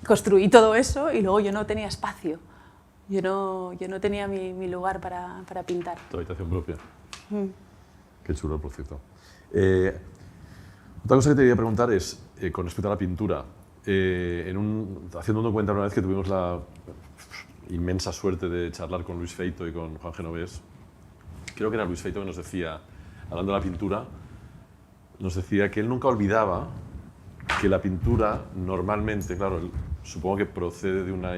construí todo eso y luego yo no tenía espacio, yo no tenía mi lugar para pintar. Tu habitación propia. Qué chulo, por cierto. Otra cosa que te quería preguntar es, con respecto a la pintura, haciendo un documental una vez que tuvimos la inmensa suerte de charlar con Luis Feito y con Juan Genovés, creo que era Luis Feito que nos decía, hablando de la pintura, nos decía que él nunca olvidaba que la pintura normalmente, claro, supongo que procede de una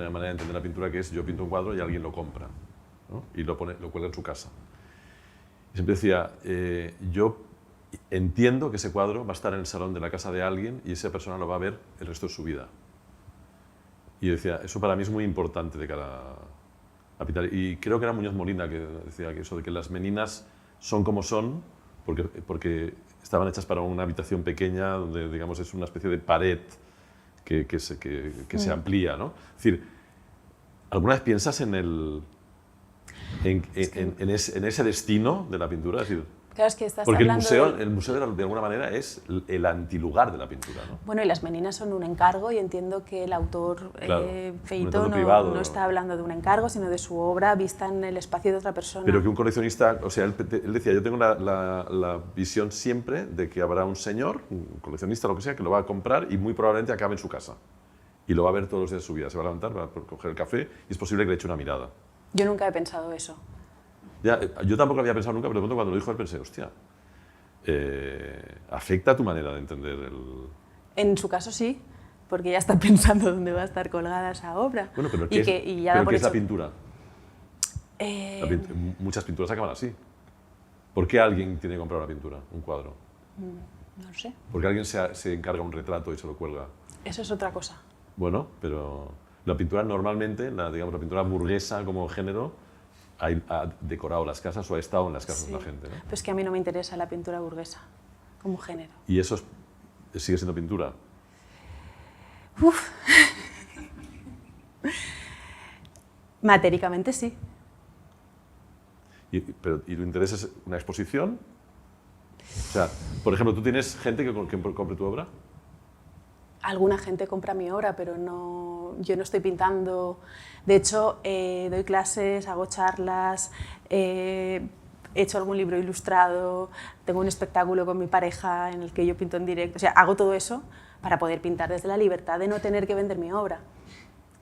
manera de entender la pintura que es yo pinto un cuadro y alguien lo compra, ¿no? Y lo cuelga en su casa. Y siempre decía, yo entiendo que ese cuadro va a estar en el salón de la casa de alguien y esa persona lo va a ver el resto de su vida. Y decía, eso para mí es muy importante de cara a pintar. Y creo que era Muñoz Molina que decía que eso de que las meninas son como son, porque estaban hechas para una habitación pequeña, donde digamos es una especie de pared que se amplía, ¿no? Es decir, ¿alguna vez piensas en ese destino de la pintura? Es decir, Claro, es que estás porque el museo de... de alguna manera es el antilugar de la pintura, ¿no? Bueno, y las meninas son un encargo y entiendo que el autor Claro, Feito no está hablando de un encargo, sino de su obra vista en el espacio de otra persona. Pero que un coleccionista, o sea, él decía, yo tengo la visión siempre de que habrá un señor, un coleccionista, lo que sea, que lo va a comprar y muy probablemente acabe en su casa. Y lo va a ver todos los días de su vida. Se va a levantar, va a coger el café y es posible que le eche una mirada. Yo nunca he pensado eso. Ya, yo tampoco lo había pensado nunca, pero de pronto cuando lo dijo él pensé, hostia, afecta a tu manera de entender el... En su caso sí, porque ya está pensando dónde va a estar colgada esa obra. Bueno, pero ¿qué es la pintura? Muchas pinturas acaban así. ¿Por qué alguien tiene que comprar una pintura, un cuadro? No lo sé. Porque alguien se encarga un retrato y se lo cuelga. Eso es otra cosa. Bueno, pero la pintura normalmente, digamos, la pintura burguesa como género, ha decorado las casas o ha estado en las casas de la gente, ¿no? Pero es que a mí no me interesa la pintura burguesa como género. ¿Y eso sigue siendo pintura? Uf. Matéricamente sí. ¿Y tu interés es una exposición? O sea, por ejemplo, ¿tú tienes gente que compre tu obra? Alguna gente compra mi obra, pero yo no estoy pintando. De hecho, doy clases, hago charlas, he hecho algún libro ilustrado, tengo un espectáculo con mi pareja en el que yo pinto en directo. O sea, hago todo eso para poder pintar desde la libertad de no tener que vender mi obra.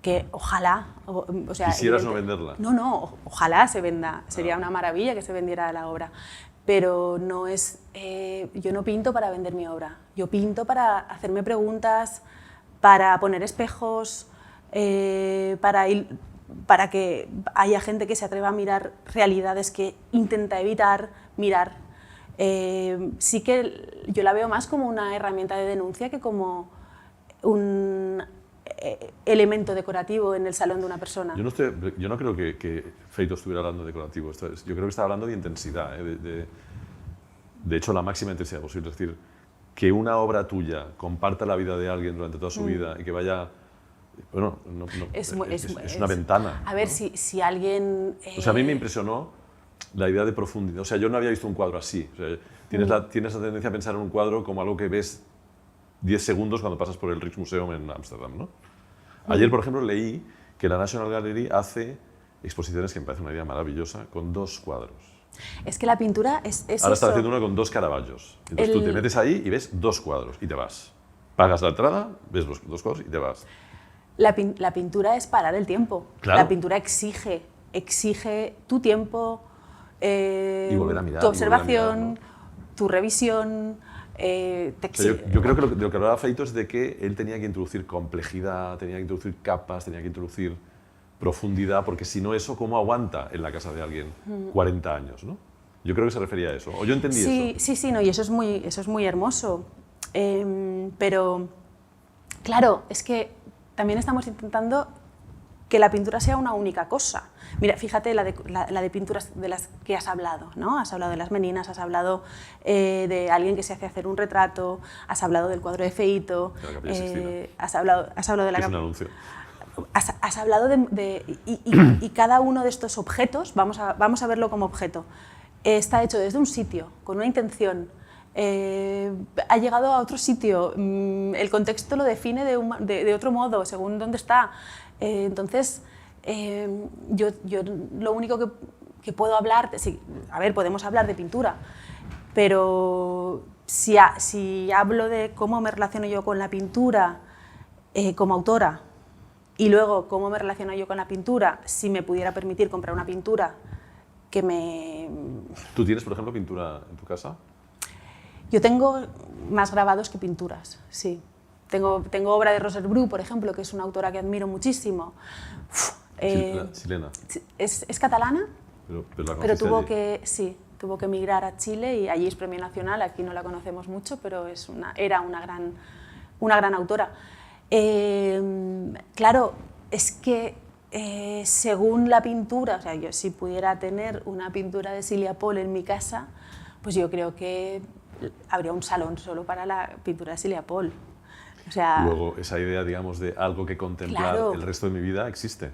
Que ojalá... O sea, ¿Quisieras no venderla? No, ojalá se venda. Sería una maravilla que se vendiera la obra. Pero no es... yo no pinto para vender mi obra. Yo pinto para hacerme preguntas, para poner espejos, para que haya gente que se atreva a mirar realidades que intenta evitar mirar. Sí que yo la veo más como una herramienta de denuncia que como un elemento decorativo en el salón de una persona. Yo no creo que Feito estuviera hablando de decorativo. Yo creo que está hablando de intensidad, de hecho la máxima intensidad posible. Es decir, que una obra tuya comparta la vida de alguien durante toda su vida y que vaya... Bueno, es una ventana. A ver, ¿no? si alguien... O sea, a mí me impresionó la idea de profundidad. O sea, yo no había visto un cuadro así. O sea, tienes la tendencia a pensar en un cuadro como algo que ves 10 segundos cuando pasas por el Rijksmuseum en Ámsterdam, ¿no? Ayer, por ejemplo, leí que la National Gallery hace exposiciones que me parece una idea maravillosa con 2 cuadros. Es que la pintura es Ahora está haciendo una con 2 Caravaggios. Entonces tú te metes ahí y ves 2 cuadros y te vas. Pagas la entrada, ves los 2 cuadros y te vas. La pintura es parar el tiempo. Claro. La pintura exige tu tiempo, y volver a mirar, tu observación, mirar, ¿no? tu revisión. Yo creo que de lo que hablaba Feito es de que él tenía que introducir complejidad, tenía que introducir capas, tenía que introducir profundidad, porque si no, eso ¿cómo aguanta en la casa de alguien 40 años? ¿No? Yo creo que se refería a eso, o yo entendí eso. Sí, no, y eso es muy hermoso. Pero, claro, es que también estamos intentando que la pintura sea una única cosa. Mira, fíjate la de pinturas de las que has hablado, ¿no? Has hablado de las meninas, has hablado de alguien que se hace hacer un retrato, has hablado del cuadro de Feito, has hablado de la... Es un anuncio. Has hablado y cada uno de estos objetos, vamos a verlo como objeto, está hecho desde un sitio, con una intención, ha llegado a otro sitio, el contexto lo define de otro modo, según dónde está. Entonces, yo lo único que puedo hablar, a ver, podemos hablar de pintura, pero si hablo de cómo me relaciono yo con la pintura como autora, y luego cómo me relaciono yo con la pintura, si me pudiera permitir comprar una pintura que me... ¿Tú tienes, por ejemplo, pintura en tu casa? Yo tengo más grabados que pinturas, sí. Tengo obra de Roser Bru, por ejemplo, que es una autora que admiro muchísimo. Chilena. Es catalana, pero tuvo que emigrar a Chile y allí es premio nacional. Aquí no la conocemos mucho, pero era una gran autora. Claro, es que según la pintura, o sea, yo si pudiera tener una pintura de Silvia Paul en mi casa, pues yo creo que habría un salón solo para la pintura de Silvia Paul. O sea, luego, esa idea, digamos, de algo que contemplar el resto de mi vida existe.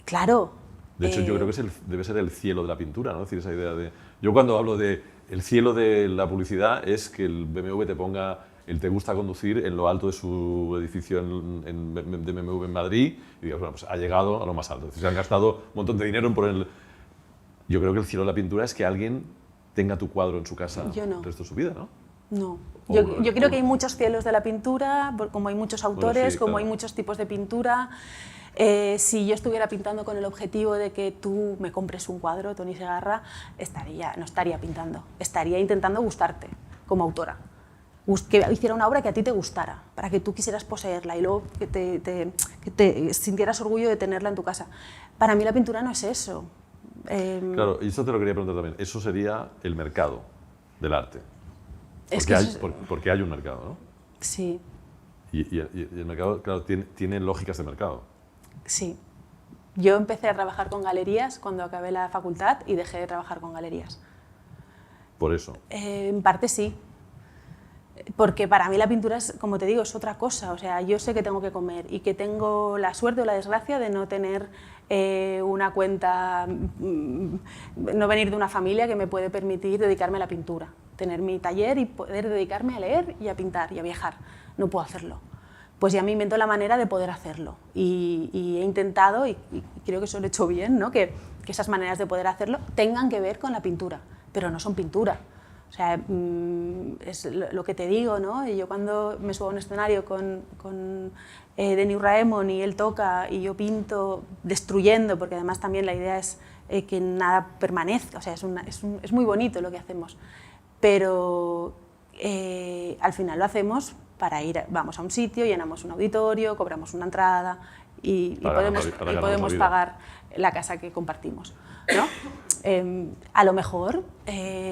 Claro. De hecho, yo creo que debe ser el cielo de la pintura, ¿no? Es decir, esa idea de... Yo cuando hablo de el cielo de la publicidad es que el BMW te ponga el te gusta conducir en lo alto de su edificio de BMW en Madrid y digas, bueno, pues ha llegado a lo más alto. Es decir, se han gastado un montón de dinero en poner el... Yo creo que el cielo de la pintura es que alguien tenga tu cuadro en su casa el resto de su vida, ¿no? No. Yo creo que hay muchos cielos de la pintura, como hay muchos autores, bueno, sí, como claro. hay muchos tipos de pintura. Si yo estuviera pintando con el objetivo de que tú me compres un cuadro, Toni Segarra, no estaría pintando, estaría intentando gustarte como autora. Que hiciera una obra que a ti te gustara, para que tú quisieras poseerla y luego que te sintieras orgullo de tenerla en tu casa. Para mí la pintura no es eso. Claro, y eso te lo quería preguntar también. Eso sería el mercado del arte. Es Porque, que porque hay un mercado, ¿no? Sí, Y el mercado, claro, tiene lógicas de mercado. sí. Yo empecé a trabajar con galerías cuando acabé la facultad y dejé de trabajar con galerías. Por eso. En parte sí, porque para mí la pintura es, como te digo, es otra cosa. O sea, yo sé que tengo que comer y que tengo la suerte o la desgracia de no tener una cuenta, no venir de una familia que me puede permitir dedicarme a la pintura, tener mi taller y poder dedicarme a leer y a pintar y a viajar. No puedo hacerlo. Pues ya me invento la manera de poder hacerlo y he intentado, y creo que eso lo he hecho bien, ¿no? que esas maneras de poder hacerlo tengan que ver con la pintura, pero no son pintura. O sea, es lo que te digo, ¿no? Y yo cuando me subo a un escenario con Denis Raemon y él toca y yo pinto destruyendo, porque además también la idea es que nada permanezca, o sea, es muy bonito lo que hacemos, pero al final lo hacemos para ir, vamos a un sitio, llenamos un auditorio, cobramos una entrada y podemos pagar la casa que compartimos, ¿no? A lo mejor,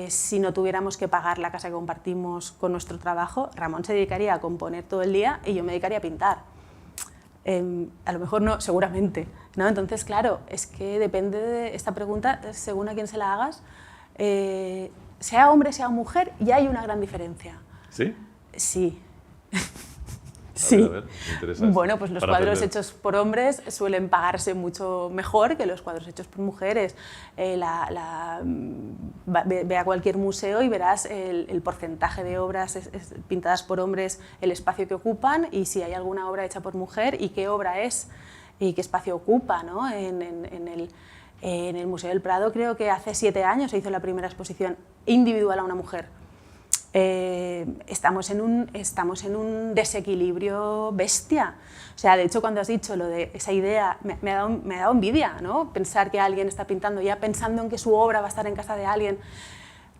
si no tuviéramos que pagar la casa que compartimos con nuestro trabajo, Ramón se dedicaría a componer todo el día y yo me dedicaría a pintar. A lo mejor no, seguramente, ¿no? Entonces, claro, es que depende de esta pregunta, según a quién se la hagas, sea hombre, sea mujer, ya hay una gran diferencia. ¿Sí? Sí. Sí. A ver, me interesa eso. Bueno, pues los Para cuadros aprender. hechos por hombres suelen pagarse mucho mejor que los cuadros hechos por mujeres. Ve a cualquier museo y verás el porcentaje de obras pintadas por hombres, el espacio que ocupan y si hay alguna obra hecha por mujer y qué obra es y qué espacio ocupa, ¿no? En el Museo del Prado creo que hace 7 años se hizo la primera exposición individual a una mujer. Estamos en un desequilibrio bestia. O sea, de hecho, cuando has dicho lo de esa idea, me ha dado envidia, ¿no? Pensar que alguien está pintando ya pensando en que su obra va a estar en casa de alguien,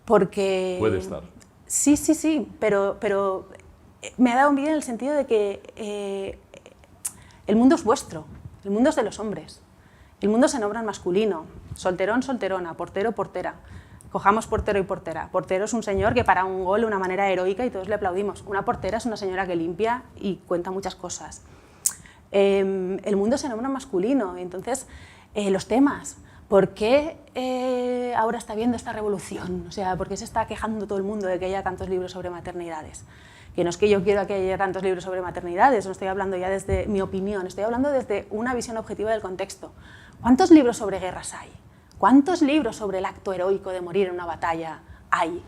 porque... Puede estar. Sí, pero me ha dado envidia en el sentido de que el mundo es vuestro, el mundo es de los hombres, el mundo se nombra en masculino, solterón, solterona, portero, portera. Cojamos portero y portera. Portero es un señor que para un gol de una manera heroica y todos le aplaudimos. Una portera es una señora que limpia y cuenta muchas cosas. El mundo se nombra masculino, entonces los temas. ¿Por qué ahora está habiendo esta revolución? O sea, ¿por qué se está quejando todo el mundo de que haya tantos libros sobre maternidades? Que no es que yo quiera que haya tantos libros sobre maternidades, no estoy hablando ya desde mi opinión, estoy hablando desde una visión objetiva del contexto. ¿Cuántos libros sobre guerras hay? ¿Cuántos libros sobre el acto heroico de morir en una batalla hay?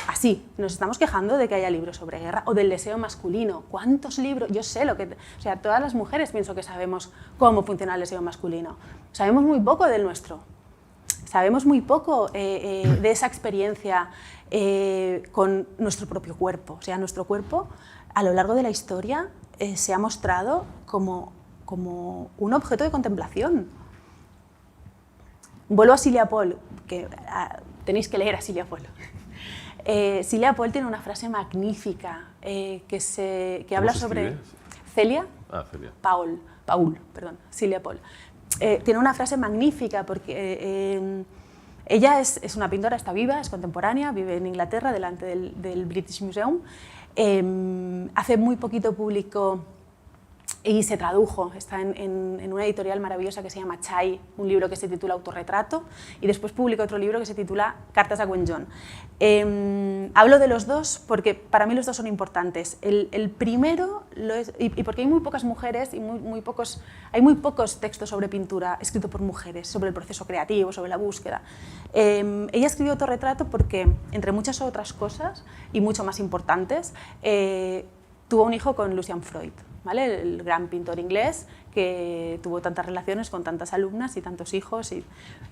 Así, nos estamos quejando de que haya libros sobre guerra o del deseo masculino. ¿Cuántos libros? Yo sé lo que... O sea, todas las mujeres pienso que sabemos cómo funciona el deseo masculino. Sabemos muy poco del nuestro. Sabemos muy poco de esa experiencia con nuestro propio cuerpo. O sea, nuestro cuerpo a lo largo de la historia se ha mostrado como un objeto de contemplación. Vuelvo a Silvia Paul, que tenéis que leer a Silvia Paul. Silvia Paul tiene una frase magnífica que habla sobre... Celia. Celia. Paul, perdón, Silvia Paul. Tiene una frase magnífica porque ella es una pintora, está viva, es contemporánea, vive en Inglaterra, delante del British Museum. Hace muy poquito publicó y se tradujo, está en una editorial maravillosa que se llama Chai, un libro que se titula Autorretrato, y después publica otro libro que se titula Cartas a Gwen John. Hablo de los dos porque para mí los dos son importantes. El primero, y porque hay muy pocas mujeres y hay muy pocos textos sobre pintura escritos por mujeres, sobre el proceso creativo, sobre la búsqueda. Ella escribió Autorretrato porque, entre muchas otras cosas, y mucho más importantes, tuvo un hijo con Lucian Freud, ¿vale? El gran pintor inglés que tuvo tantas relaciones con tantas alumnas y tantos hijos.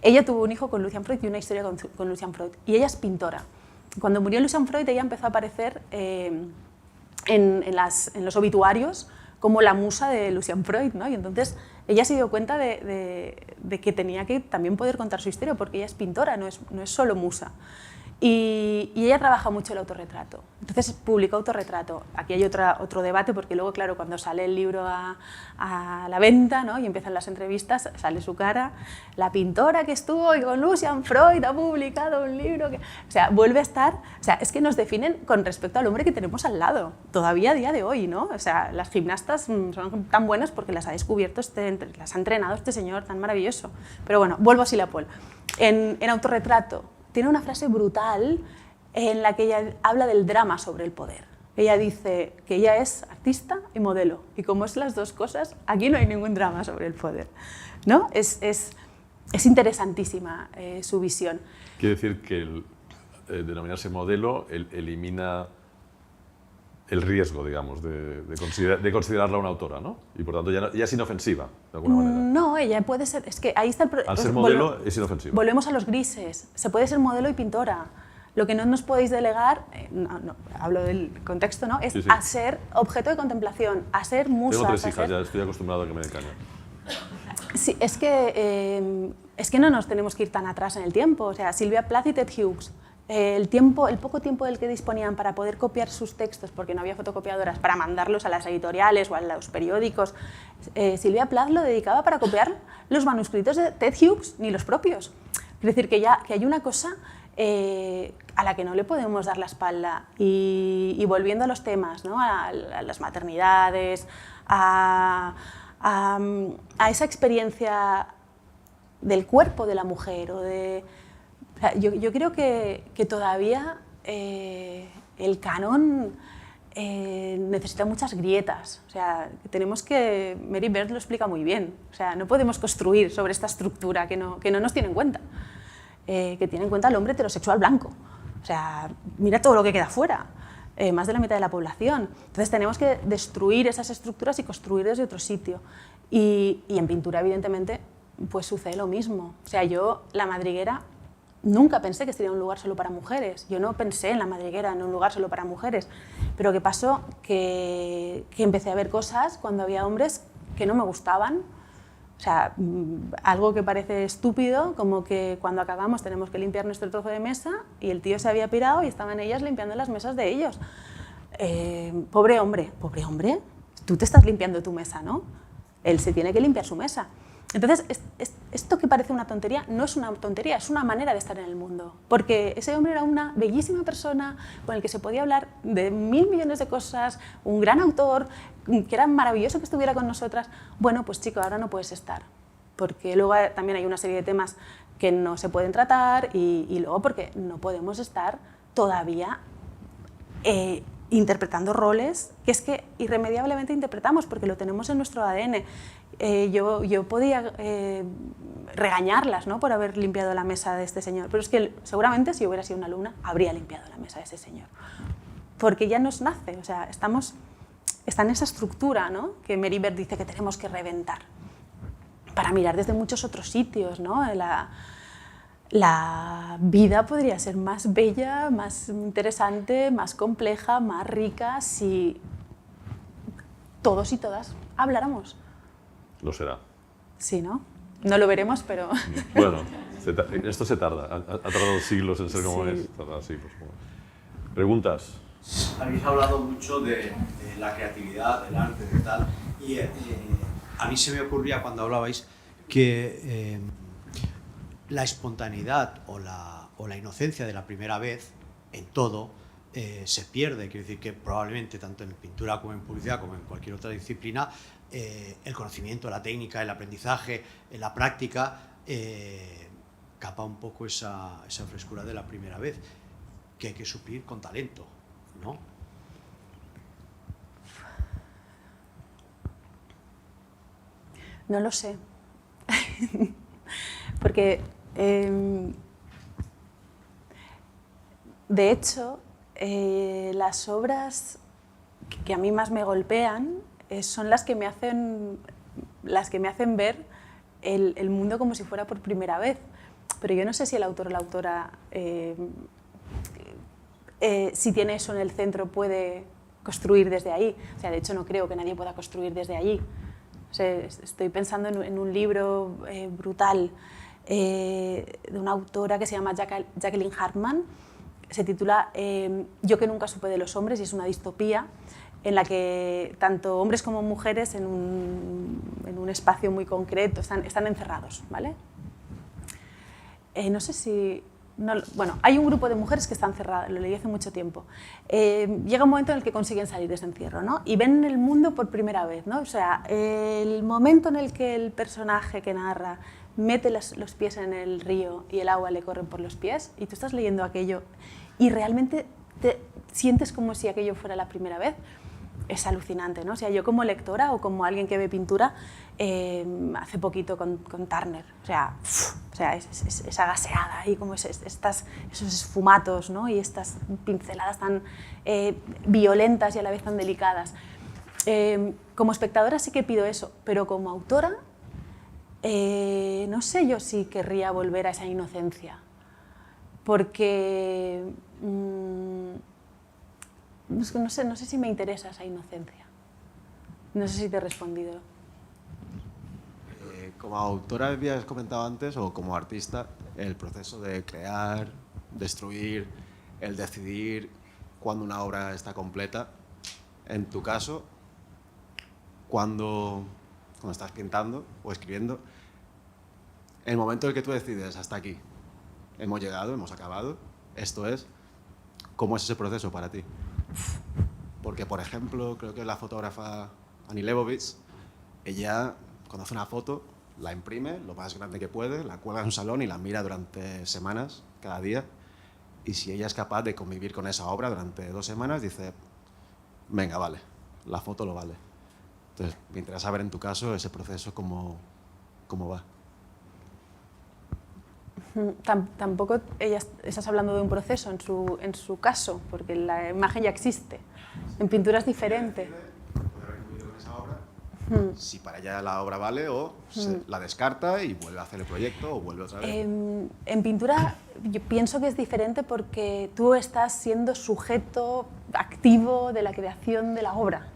Ella tuvo un hijo con Lucian Freud y una historia con Lucian Freud. Y ella es pintora. Cuando murió Lucian Freud, ella empezó a aparecer en los obituarios como la musa de Lucian Freud, ¿no? Y entonces ella se dio cuenta de que tenía que también poder contar su historia, porque ella es pintora, no es solo musa. Y ella trabaja mucho el autorretrato. Entonces publicó autorretrato. Aquí hay otro debate, porque luego, claro, cuando sale el libro a la venta, ¿no?, y empiezan las entrevistas, sale su cara. La pintora que estuvo y con Lucian Freud ha publicado un libro. O sea, vuelve a estar... O sea, es que nos definen con respecto al hombre que tenemos al lado, todavía a día de hoy, ¿no? O sea, las gimnastas son tan buenas porque las ha descubierto, las ha entrenado este señor tan maravilloso. Pero bueno, vuelvo a Silvia Plath. En autorretrato, tiene una frase brutal en la que ella habla del drama sobre el poder. Ella dice que ella es artista y modelo, y como es las dos cosas, aquí no hay ningún drama sobre el poder, ¿no? Es interesantísima su visión. Quiere decir que el denominarse modelo elimina el riesgo, digamos, de considerarla una autora, ¿no? Y por tanto ya es inofensiva, de alguna manera. No, ella puede ser... Es que ahí está el Al ser modelo es inofensiva. Volvemos a los grises. Se puede ser modelo y pintora. Lo que no nos podéis delegar, hablo del contexto, ¿no?, es a ser objeto de contemplación, a ser musas. Tengo 3 hijas, ya estoy acostumbrado a que me den caña. Sí, es que no nos tenemos que ir tan atrás en el tiempo. O sea, Silvia Plath y Ted Hughes, el poco tiempo del que disponían para poder copiar sus textos, porque no había fotocopiadoras, para mandarlos a las editoriales o a los periódicos, Silvia Plath lo dedicaba para copiar los manuscritos de Ted Hughes, ni los propios. Es decir, que hay una cosa a la que no le podemos dar la espalda. Y volviendo a los temas, ¿no?, a las maternidades, a esa experiencia del cuerpo de la mujer. O sea, yo creo que todavía el canon necesita muchas grietas. O sea, tenemos que... Mary Beard lo explica muy bien. O sea, no podemos construir sobre esta estructura que no nos tiene en cuenta. Que tiene en cuenta al hombre heterosexual blanco. O sea, mira todo lo que queda fuera. Más de la mitad de la población. Entonces tenemos que destruir esas estructuras y construir desde otro sitio. Y en pintura, evidentemente, pues sucede lo mismo. O sea, yo, La Madriguera, nunca pensé que sería un lugar solo para mujeres. Yo no pensé en La Madriguera en un lugar solo para mujeres. Pero ¿qué pasó? Que empecé a ver cosas cuando había hombres que no me gustaban. O sea, algo que parece estúpido, como que cuando acabamos tenemos que limpiar nuestro trozo de mesa y el tío se había pirado y estaban ellas limpiando las mesas de ellos. Pobre hombre, tú te estás limpiando tu mesa, ¿no? Él se tiene que limpiar su mesa. Entonces, esto que parece una tontería no es una tontería, es una manera de estar en el mundo. Porque ese hombre era una bellísima persona con el que se podía hablar de 1000 millones de cosas, un gran autor, que era maravilloso que estuviera con nosotras. Bueno, pues chico, ahora no puedes estar. Porque luego también hay una serie de temas que no se pueden tratar y luego porque no podemos estar todavía interpretando roles que es que irremediablemente interpretamos porque lo tenemos en nuestro ADN. Yo podía regañarlas, ¿no?, por haber limpiado la mesa de este señor, pero es que seguramente si yo hubiera sido una alumna habría limpiado la mesa de ese señor, porque ya nos nace, o sea, está en esa estructura, ¿no?, que Mary Beard dice que tenemos que reventar para mirar desde muchos otros sitios, ¿no? La vida podría ser más bella, más interesante, más compleja, más rica si todos y todas habláramos. Lo será. Sí, ¿no? No lo veremos, pero... Bueno, esto se tarda. Ha tardado siglos en ser como es. Tarda siglos. ¿Preguntas? Habéis hablado mucho de la creatividad, del arte, de tal, y a mí se me ocurría cuando hablabais que la espontaneidad o la inocencia de la primera vez en todo se pierde. Quiero decir que probablemente tanto en pintura como en publicidad como en cualquier otra disciplina el conocimiento, la técnica, el aprendizaje, la práctica capa un poco esa frescura de la primera vez que hay que suplir con talento, ¿no? No lo sé. Porque de hecho las obras que a mí más me golpean son las que me hacen ver el mundo como si fuera por primera vez. Pero yo no sé si el autor o la autora, si tiene eso en el centro, puede construir desde ahí. O sea, de hecho no creo que nadie pueda construir desde allí. O sea, estoy pensando en un libro brutal de una autora que se llama Jacqueline Hartman, se titula Yo que nunca supe de los hombres, y es una distopía en la que tanto hombres como mujeres en un espacio muy concreto están encerrados, ¿vale? No sé si... No, bueno, hay un grupo de mujeres que están cerradas, lo leí hace mucho tiempo. Llega un momento en el que consiguen salir de ese encierro, ¿no? Y ven el mundo por primera vez, ¿no? O sea, el momento en el que el personaje que narra mete los pies en el río y el agua le corre por los pies, y tú estás leyendo aquello y realmente te sientes como si aquello fuera la primera vez, es alucinante, ¿no? O sea, yo como lectora o como alguien que ve pintura, hace poquito con Turner, o sea, esa gaseada y como esos esfumatos, ¿no? Y estas pinceladas tan violentas y a la vez tan delicadas. Como espectadora sí que pido eso, pero como autora, no sé yo si querría volver a esa inocencia, porque no sé si me interesa esa inocencia. No sé si te he respondido. Como autora habías comentado antes, o como artista, el proceso de crear, destruir, el decidir cuándo una obra está completa. En tu caso, cuando estás pintando o escribiendo, el momento en el que tú decides hasta aquí, hemos llegado, hemos acabado, esto es, ¿cómo es ese proceso para ti? Porque, por ejemplo, creo que la fotógrafa Annie Leibovitz, ella cuando hace una foto la imprime lo más grande que puede, la cuelga en un salón y la mira durante semanas, cada día, y si ella es capaz de convivir con esa obra durante 2 semanas, dice, venga, vale, la foto lo vale. Entonces, me interesa saber en tu caso ese proceso cómo va. Tampoco estás hablando de un proceso en su caso, porque la imagen ya existe. En pintura es diferente. Si para ella la obra vale o la descarta y vuelve a hacer el proyecto o vuelve otra vez. En pintura yo pienso que es diferente porque tú estás siendo sujeto activo de la creación de la obra.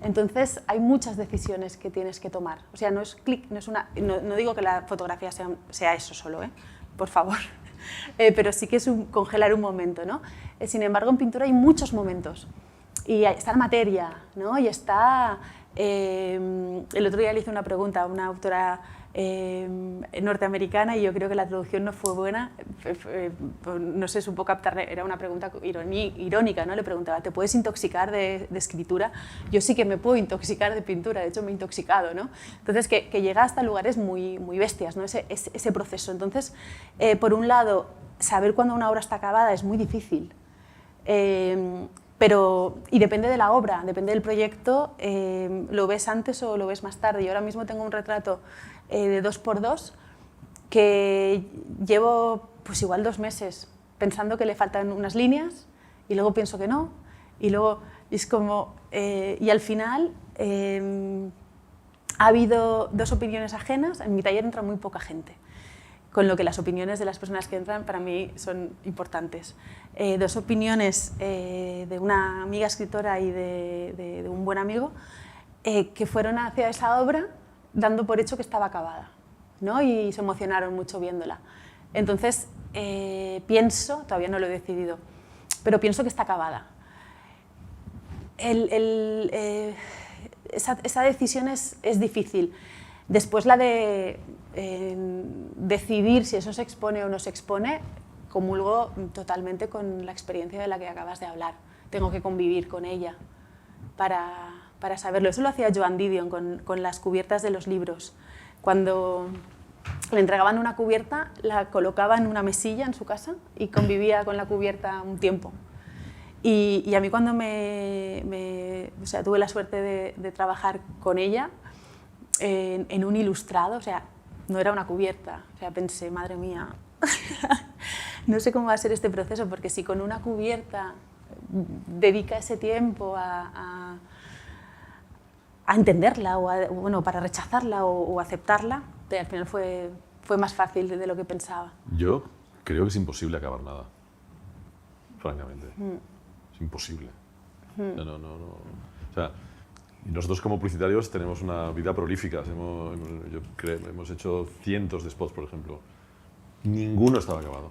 Entonces hay muchas decisiones que tienes que tomar. O sea, no es clic, no digo que la fotografía sea eso solo, por favor. Pero sí que es congelar un momento, ¿no? Sin embargo, en pintura hay muchos momentos. Y está la materia, ¿no? Y está... el otro día le hice una pregunta a una autora norteamericana y yo creo que la traducción no fue buena, no sé, supo captar, era una pregunta irónica, ¿no? Le preguntaba, ¿te puedes intoxicar de escritura? Yo sí que me puedo intoxicar de pintura, de hecho me he intoxicado, ¿no? Entonces, que llega hasta lugares muy bestias, ¿no? Ese proceso. Entonces, por un lado, saber cuándo una obra está acabada es muy difícil. Y depende de la obra, depende del proyecto, lo ves antes o lo ves más tarde. Yo ahora mismo tengo un retrato de 2x2 que llevo pues igual 2 meses pensando que le faltan unas líneas y luego pienso que no, y luego es como... y al final ha habido 2 opiniones ajenas, en mi taller entra muy poca gente, con lo que las opiniones de las personas que entran para mí son importantes. 2 opiniones de una amiga escritora y de un buen amigo que fueron hacia esa obra dando por hecho que estaba acabada, ¿no? Y se emocionaron mucho viéndola. Entonces, pienso, todavía no lo he decidido, pero pienso que está acabada. Esa decisión es difícil. Después la de decidir si eso se expone o no se expone, comulgo totalmente con la experiencia de la que acabas de hablar. Tengo que convivir con ella para saberlo. Eso lo hacía Joan Didion con las cubiertas de los libros. Cuando le entregaban una cubierta, la colocaba en una mesilla en su casa y convivía con la cubierta un tiempo. Y a mí cuando o sea, tuve la suerte de trabajar con ella, en un ilustrado, o sea, no era una cubierta, o sea, pensé, madre mía, no sé cómo va a ser este proceso, porque si con una cubierta dedica ese tiempo a entenderla, o para rechazarla o aceptarla, al final fue más fácil de lo que pensaba. Yo creo que es imposible acabar nada, francamente. Es imposible. No. O sea, nosotros como publicitarios tenemos una vida prolífica. Hemos hecho cientos de spots, por ejemplo. Ninguno estaba acabado.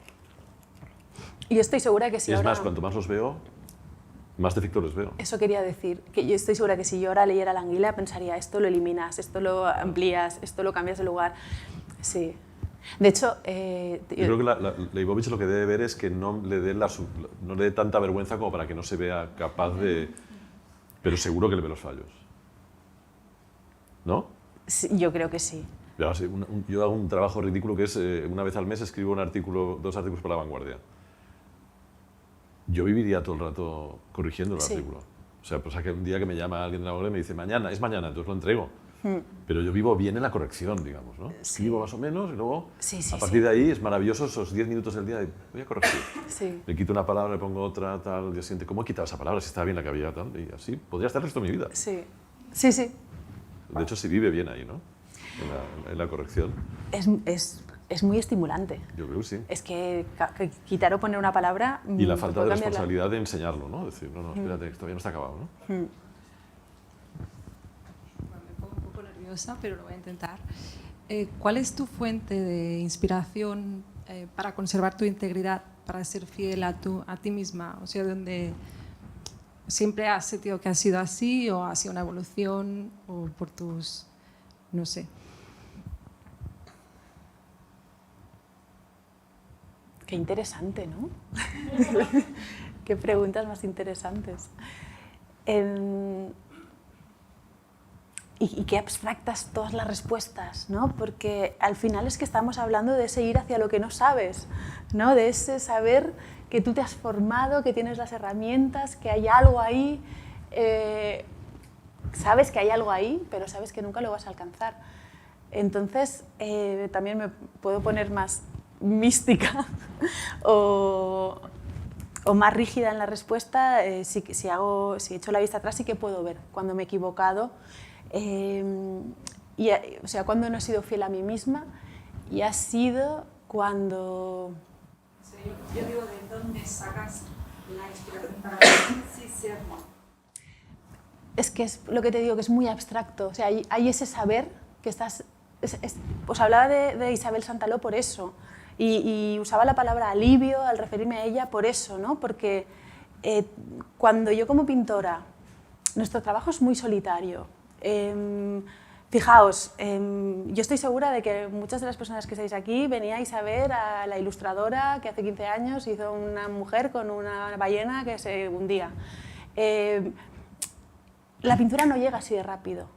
Y yo estoy segura que si Y es ahora... más, cuanto más los veo, más defectos les veo. Eso quería decir, que yo estoy segura que si yo ahora leyera la anguila pensaría, esto lo eliminas, esto lo amplías, esto lo cambias de lugar. Sí. De hecho... Yo creo que Leibovitz lo que debe ver es que no le dé tanta vergüenza como para que no se vea capaz de... Pero seguro que le ve los fallos. ¿No? Sí, yo creo que sí. Yo hago un trabajo ridículo que es, una vez al mes escribo 2 artículos para La Vanguardia. Yo viviría todo el rato corrigiendo el artículo. O sea, pues que un día que me llama alguien de La Vanguardia y me dice, es mañana, entonces lo entrego. Pero yo vivo bien en la corrección, digamos, ¿no? Escribo más o menos y luego, a partir de ahí, es maravilloso esos 10 minutos del día de, voy a corregir. Le quito una palabra, le pongo otra, tal, el día siguiente, ¿cómo he quitado esa palabra? Si estaba bien la que había, tal, y así podría estar el resto de mi vida. Sí. De hecho, se vive bien ahí, ¿no? En la corrección. Es muy estimulante. Yo creo que sí. Es que quitar o poner una palabra... Y la falta de responsabilidad de enseñarlo, ¿no? Decir, no, espérate, que todavía no está acabado, ¿no? Me pongo un poco nerviosa, pero lo voy a intentar. ¿Cuál es tu fuente de inspiración para conservar tu integridad, para ser fiel a ti misma? O sea, donde siempre has sentido que has sido así o ha sido una evolución o por tus... no sé. Qué interesante, ¿no? Qué preguntas más interesantes. Y qué abstractas todas las respuestas, ¿no? Porque al final es que estamos hablando de ese ir hacia lo que no sabes, ¿no? De ese saber que tú te has formado, que tienes las herramientas, que hay algo ahí. Sabes que hay algo ahí, pero sabes que nunca lo vas a alcanzar. Entonces, también me puedo poner más mística o más rígida en la respuesta. Si echo la vista atrás, sí que puedo ver cuando me he equivocado. O sea, cuando no he sido fiel a mí misma, y ha sido cuando... Yo digo, ¿de dónde sacas la inspiración para sí serlo? Es que es lo que te digo, que es muy abstracto. O sea, hay ese saber que estás... Os hablaba de Isabel Santaló por eso, y usaba la palabra alivio al referirme a ella por eso, ¿no? Porque cuando yo como pintora, nuestro trabajo es muy solitario. Fijaos, yo estoy segura de que muchas de las personas que estáis aquí veníais a ver a la ilustradora que hace 15 años hizo una mujer con una ballena que se hundía. La pintura no llega así de rápido.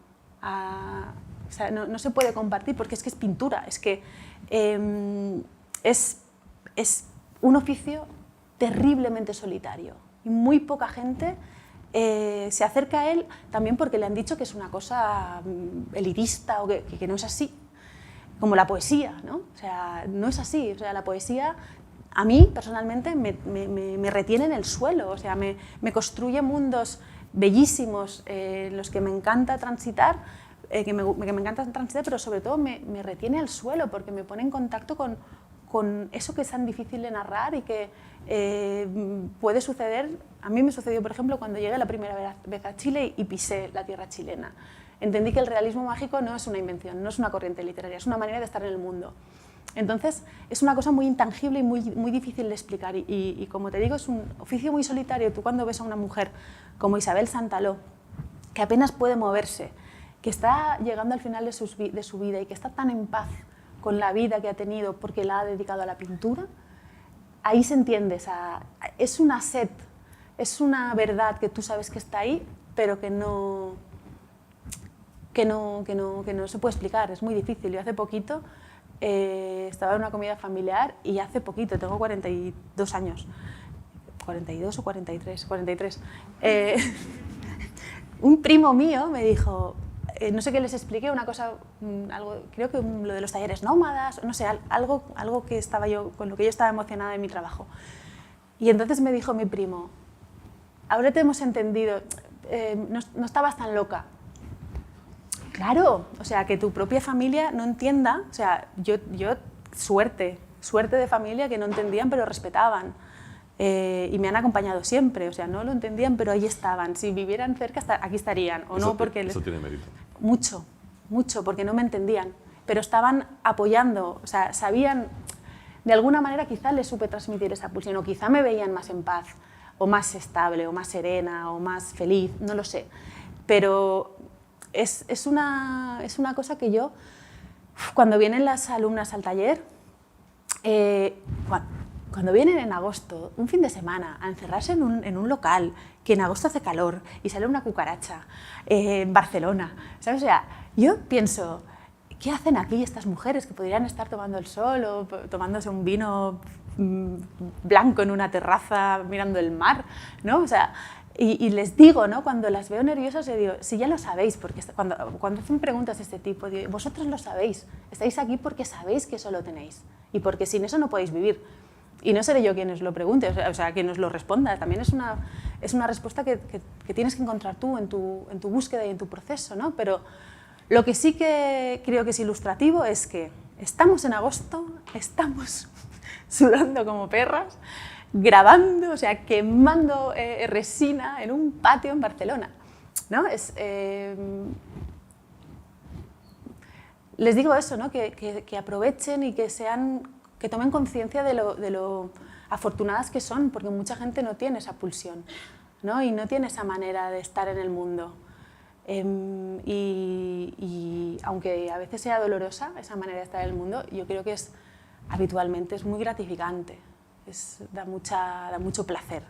O sea, no se puede compartir porque es que es pintura, es que es un oficio terriblemente solitario y muy poca gente se acerca a él, también porque le han dicho que es una cosa elitista o que no es así, como la poesía, ¿no? O sea, no es así. O sea, la poesía a mí personalmente me retiene en el suelo, o sea, me construye mundos bellísimos en los que me encanta transitar, pero sobre todo me retiene al suelo porque me pone en contacto con eso que es tan difícil de narrar y que puede suceder. A mí me sucedió, por ejemplo, cuando llegué la primera vez a Chile y pisé la tierra chilena. Entendí que el realismo mágico no es una invención, no es una corriente literaria, es una manera de estar en el mundo. Entonces, es una cosa muy intangible y muy difícil de explicar. Y como te digo, es un oficio muy solitario. Tú cuando ves a una mujer como Isabel Santaló, que apenas puede moverse, que está llegando al final de su vida y que está tan en paz con la vida que ha tenido porque la ha dedicado a la pintura, ahí se entiende. Es una sed, es una verdad que tú sabes que está ahí, pero que no se puede explicar, es muy difícil. Yo hace poquito estaba en una comida familiar y hace poquito, tengo 42 años, 42 o 43, 43, un primo mío me dijo, no sé qué les expliqué, una cosa, creo que lo de los talleres nómadas, no sé, algo que con lo que yo estaba emocionada en mi trabajo. Y entonces me dijo mi primo, ahora te hemos entendido, no estabas tan loca. Claro, o sea, que tu propia familia no entienda, o sea, yo suerte de familia que no entendían pero respetaban. Y me han acompañado siempre, o sea, no lo entendían pero ahí estaban. Si vivieran cerca, aquí estarían, o no, porque eso tiene mérito. Mucho, porque no me entendían, pero estaban apoyando, o sea, sabían, de alguna manera quizá les supe transmitir esa pulsión, o quizá me veían más en paz, o más estable, o más serena, o más feliz, no lo sé. Pero es una cosa que yo, cuando vienen las alumnas al taller, cuando vienen en agosto, un fin de semana, a encerrarse en un local, que en agosto hace calor y sale una cucaracha en Barcelona, ¿sabes? O sea, yo pienso, ¿qué hacen aquí estas mujeres que podrían estar tomando el sol o tomándose un vino blanco en una terraza mirando el mar, ¿no? O sea, y les digo, ¿no? Cuando las veo nerviosas, les digo, si ya lo sabéis, porque cuando hacen preguntas de este tipo, digo, vosotros lo sabéis, estáis aquí porque sabéis que eso lo tenéis y porque sin eso no podéis vivir. Y no seré yo quien os lo pregunte, o sea, quien os lo responda. También es una respuesta que tienes que encontrar tú en tu búsqueda y en tu proceso, ¿no? Pero lo que sí que creo que es ilustrativo es que estamos en agosto, estamos sudando como perras, grabando, o sea, quemando resina en un patio en Barcelona, ¿no? Les digo eso, ¿no? Que aprovechen y que tomen conciencia de lo afortunadas que son, porque mucha gente no tiene esa pulsión, ¿no? Y no tiene esa manera de estar en el mundo. Y aunque a veces sea dolorosa esa manera de estar en el mundo, yo creo que habitualmente es muy gratificante, da mucho placer.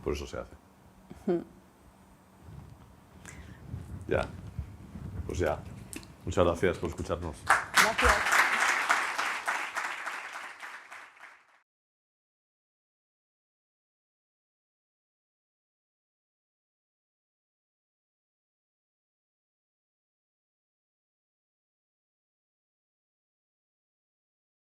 Por eso se hace. Ya, pues ya. Muchas gracias por escucharnos. Gracias.